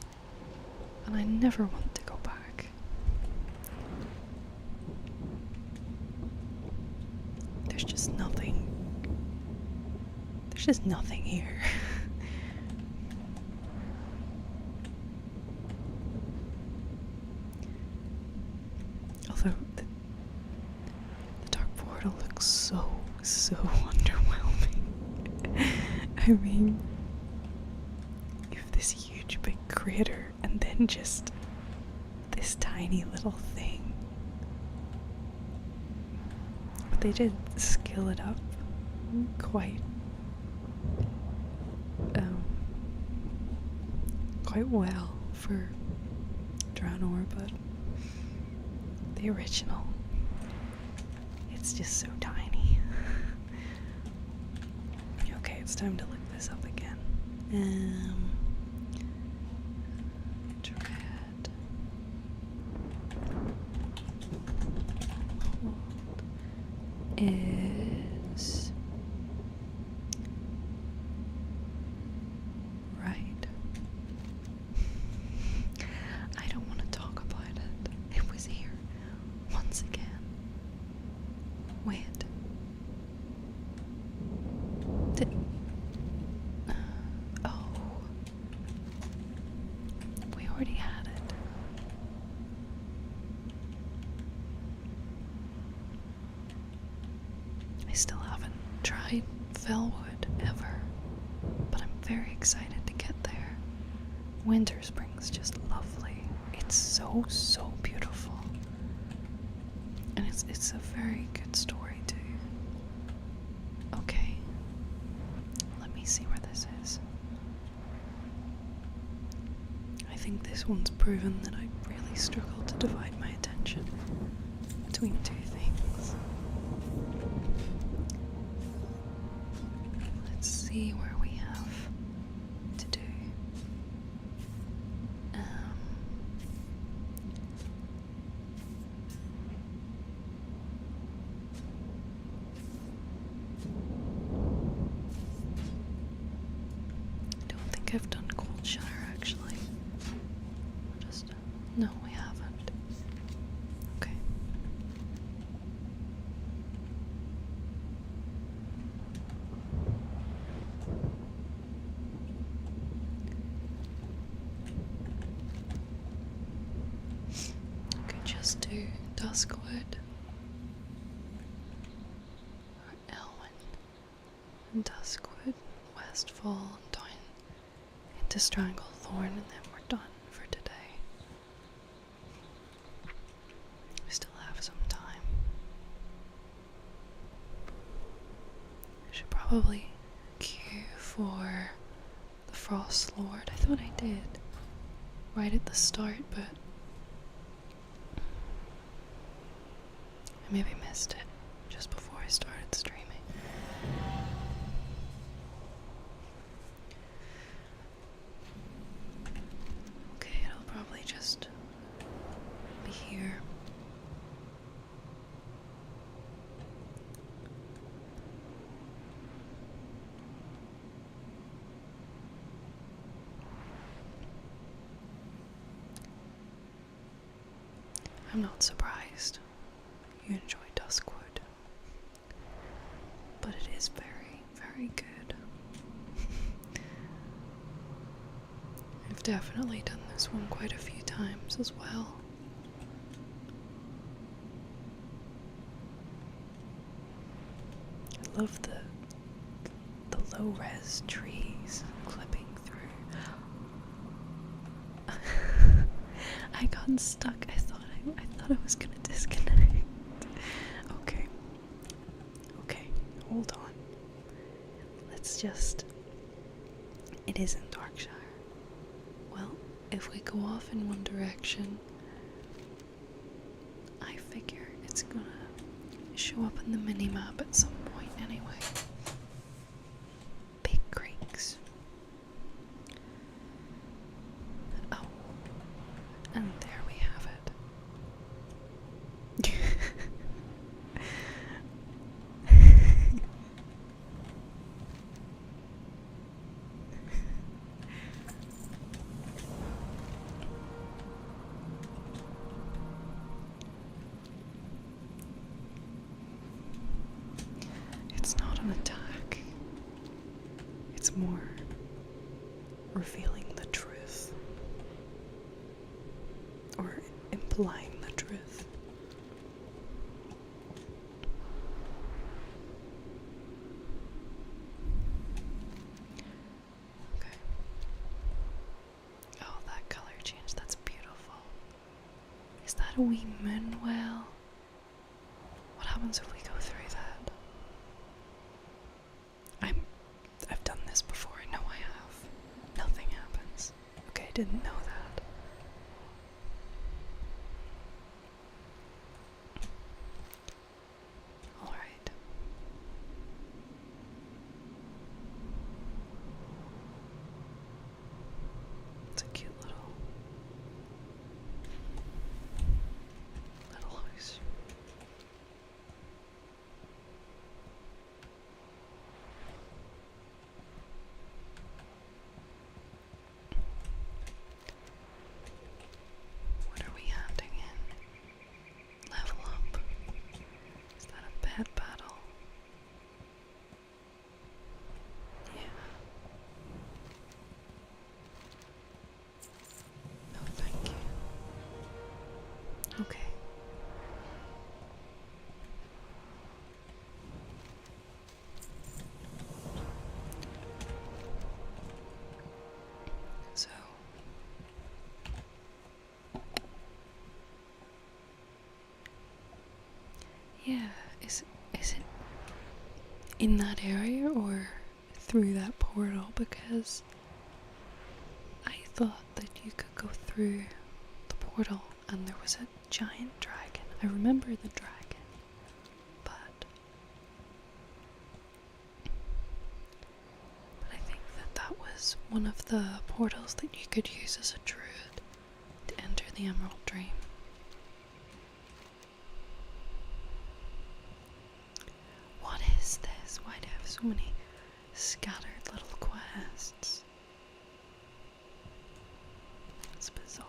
and I never want to go back. There's just nothing. There's just nothing here. Although the dark portal looks so underwhelming. I mean, you have this huge big crater and then just this tiny little thing. But they did skill it up quite well for Draenor, but the original, it's just so tiny. Okay, it's time to look this up again. Dread. Is right. I don't want to talk about it. It was here once again. Wait. Oh. We already had it. Felwood ever, but I'm very excited to get there. Winter Spring's just lovely. It's so, so beautiful. And it's a very good story too. Okay. Let me see where this is. I think this one's proven that I really struggle to divide my attention between two things. Let's see where we have to do. I don't think I've done Coldshire actually. No, we haven't. Okay. Could just do Duskwood or Elwyn and Duskwood, Westfall, and down into Stranglethorn, and then we're done for today. We still have some time. I should probably queue for the Frost Lord. I thought I did right at the start, but I maybe missed it just before I started streaming. Okay, it'll probably just be here. I'm not surprised you enjoy Duskwood, but it is very, very good. I've definitely done this one quite a few times as well. I love the low-res trees clipping through. I got stuck. I thought I was gonna disconnect. Okay, hold on. Let's just. It is in Darkshire. Well, if we go off in one direction, I figure it's gonna show up in the mini-map at some point anyway. Big creeks. Oh, and there we have it. It's not an attack. It's more revealing the truth. Or implying the truth. Okay. Oh, that color change, that's beautiful. Is that a wee moonwell? What happens if we go through that? I've done this before, I know I have. Nothing happens. Okay, I didn't know that. Alright. It's a cute little house. What are we hunting in? Level up. Is that a bad battle? Yeah. No, thank you. Okay. Yeah, is it in that area or through that portal? Because I thought that you could go through the portal and there was a giant dragon. I remember the dragon, but I think that that was one of the portals that you could use as a druid to enter the Emerald Dream. What is this? Why do I have so many scattered little quests? It's bizarre.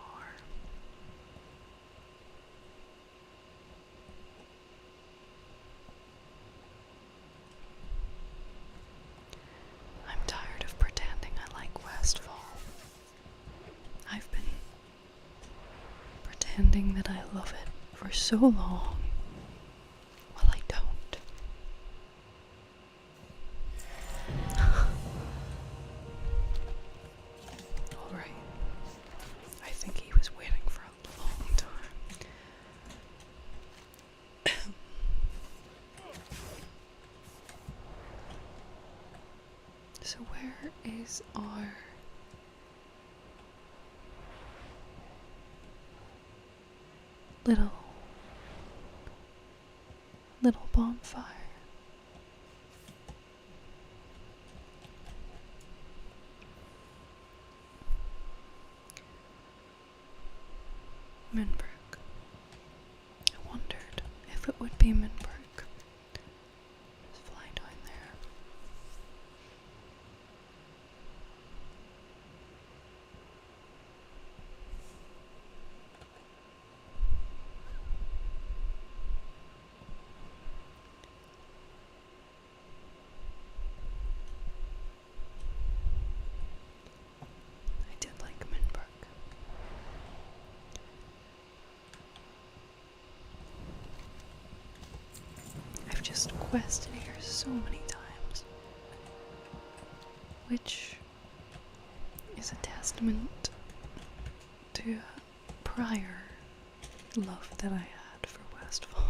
I'm tired of pretending I like Westfall. I've been pretending that I love it for so long. Well, I don't. Alright. I think he was waiting for a long time. So where is our little bonfire? Minbrook. I wondered if it would be Minbrook. Just fly down there. I did like Minbrook. I've just quested here so many times, which is a testament to a prior love that I had for Westfall.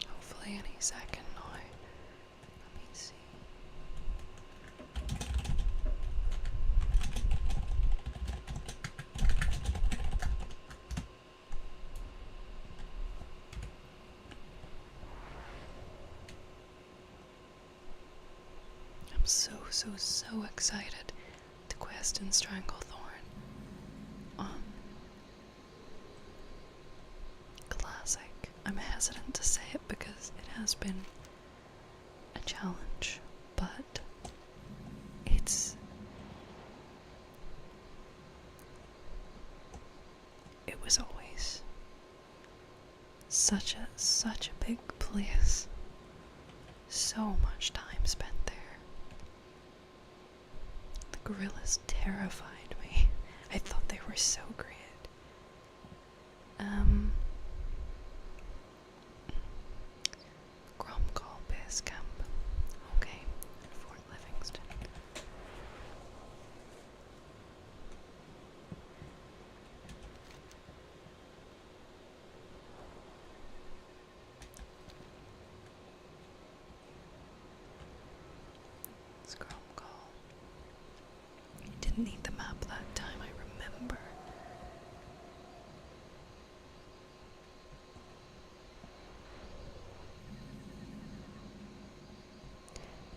Hopefully any second now. Let me see. I'm so excited to quest in Stranglethorn. Classic. I'm hesitant to say it because it has been a challenge, but it was always such a big place. So much time spent there. The gorillas terrified me. I thought they were so great. Gromcall Base Camp. Okay, Fort Livingston. Scrum call. Didn't need the map that time, I remember.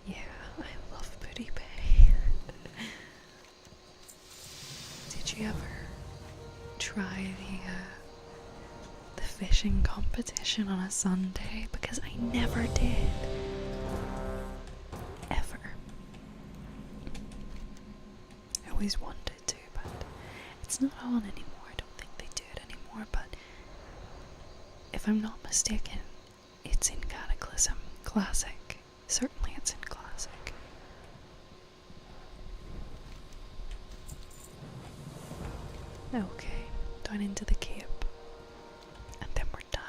Yeah, I love Booty Bay. Did you ever try the fishing competition on a Sunday? Because I never did. Ever. I always wanted to, but it's not on anymore. I don't think they do it anymore, but if I'm not mistaken, it's in Cataclysm Classic. Certainly it's in Classic. Okay, down into the cape. And then we're done.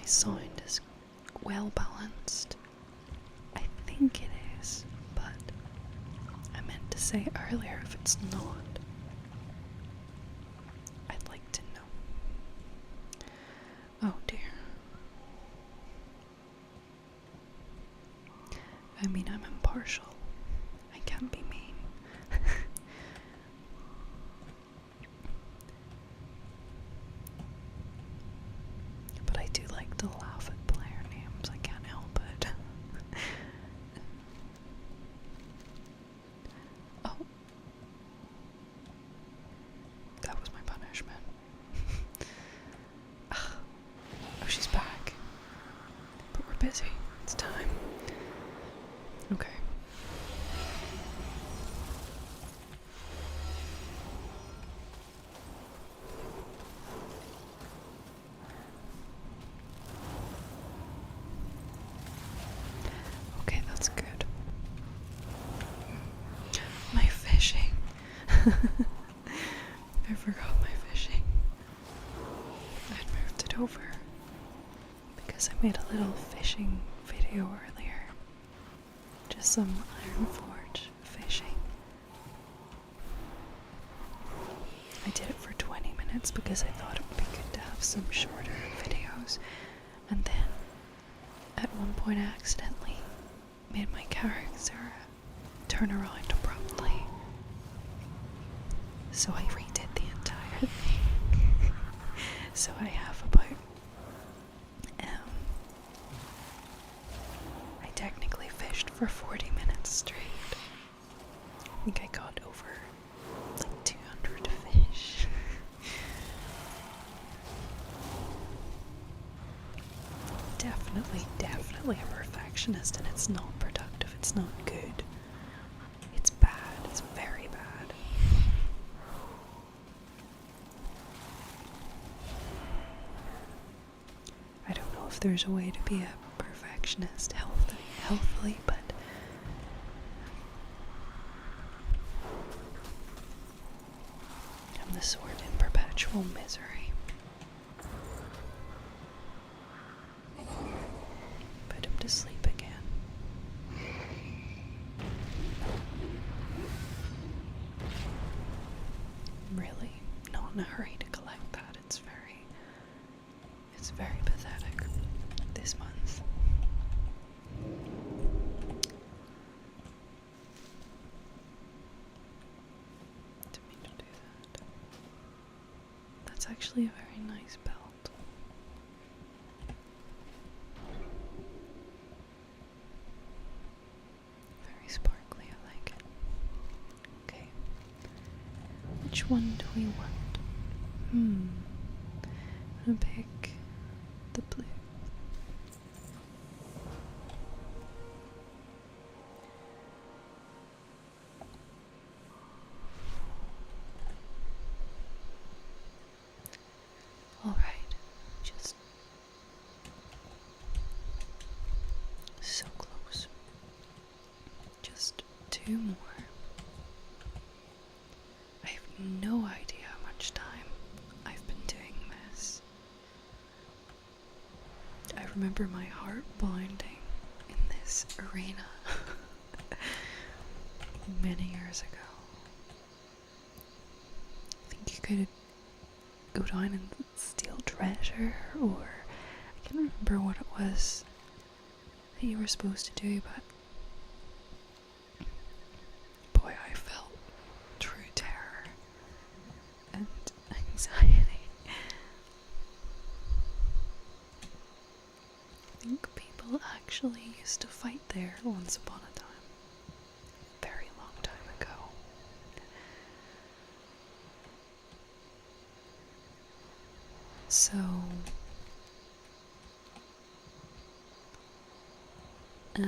sound is well balanced. I think it is, but I meant to say earlier if it's not. I'd like to know. Oh dear. I mean, I'm impartial. I can't be mean. But I do like to laugh at player names. I can't help it. Oh. That was my punishment. Oh, she's back. But we're busy. It's time. Okay. Okay, that's good. My fishing. I forgot my fishing. I'd moved it over because I made a little fishing video earlier. Just some Iron Forge fishing. I did it for 20 minutes because I thought it would be good to have some shorter videos. And then, at one point I accidentally made my character turn around abruptly. So I redid the entire thing. So I have about I technically fished for 40 minutes straight. I think I got over like 200 fish. Definitely a perfectionist, and it's not productive, it's not good. It's bad, it's very bad. I don't know if there's a way to be a perfectionist healthily, but I'm the sort in perpetual misery. Put him to sleep again. I'm really not in a hurry to collect that. It's very pathetic this month. Didn't mean to do that. That's actually a very nice belt. Very sparkly, I like it. Okay. Which one do we want? I'm gonna pick the blue. Alright, just so close. Just 2 more. I have no idea how much time I've been doing this. I remember my heart bounding in this arena many years ago. I think you could go down and steal treasure, or I can't remember what it was that you were supposed to do, but boy, I felt true terror and anxiety. I think people actually used to fight there once upon a time. Very long time ago. So let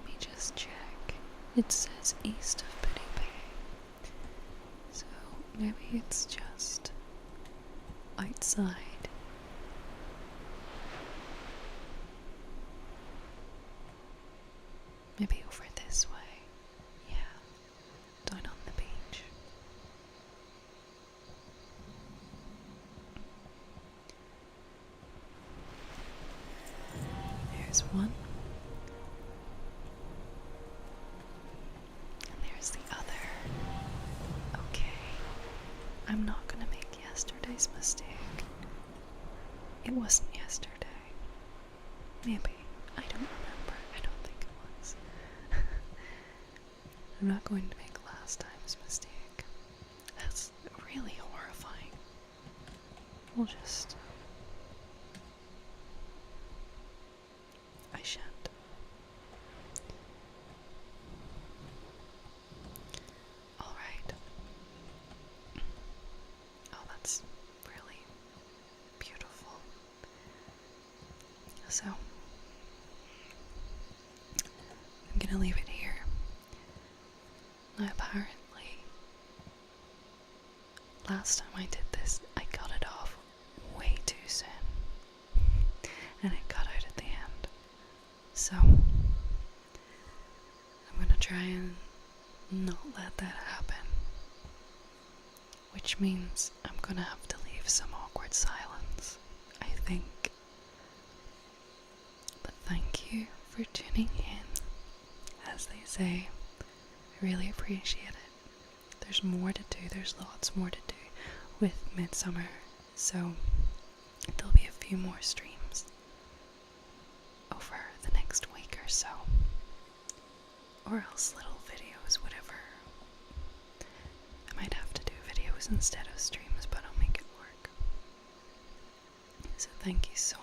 me just check. It says east of Petty Bay. So maybe it's just outside. Maybe over this way. Yeah, down on the beach. There's one. And there's the other. Okay. I'm not gonna make yesterday's mistake. It wasn't yesterday. Maybe. I don't remember. I don't think it was. I'm not going to make last time's mistake. That's really horrifying. We'll just... I shan't. Alright. Oh, that's really beautiful. So, I'm gonna leave it here. Now, apparently, last time I did this, I cut it off way too soon. And it cut out at the end. So, I'm gonna try and not let that happen. Which means I'm gonna have to leave some awkward silence, I think. But thank you for tuning in. As they say, I really appreciate it. There's more to do, there's lots more to do with Midsummer, so there'll be a few more streams over the next week or so. Or else little videos, whatever. I might have to do videos instead of streams, but I'll make it work. So thank you so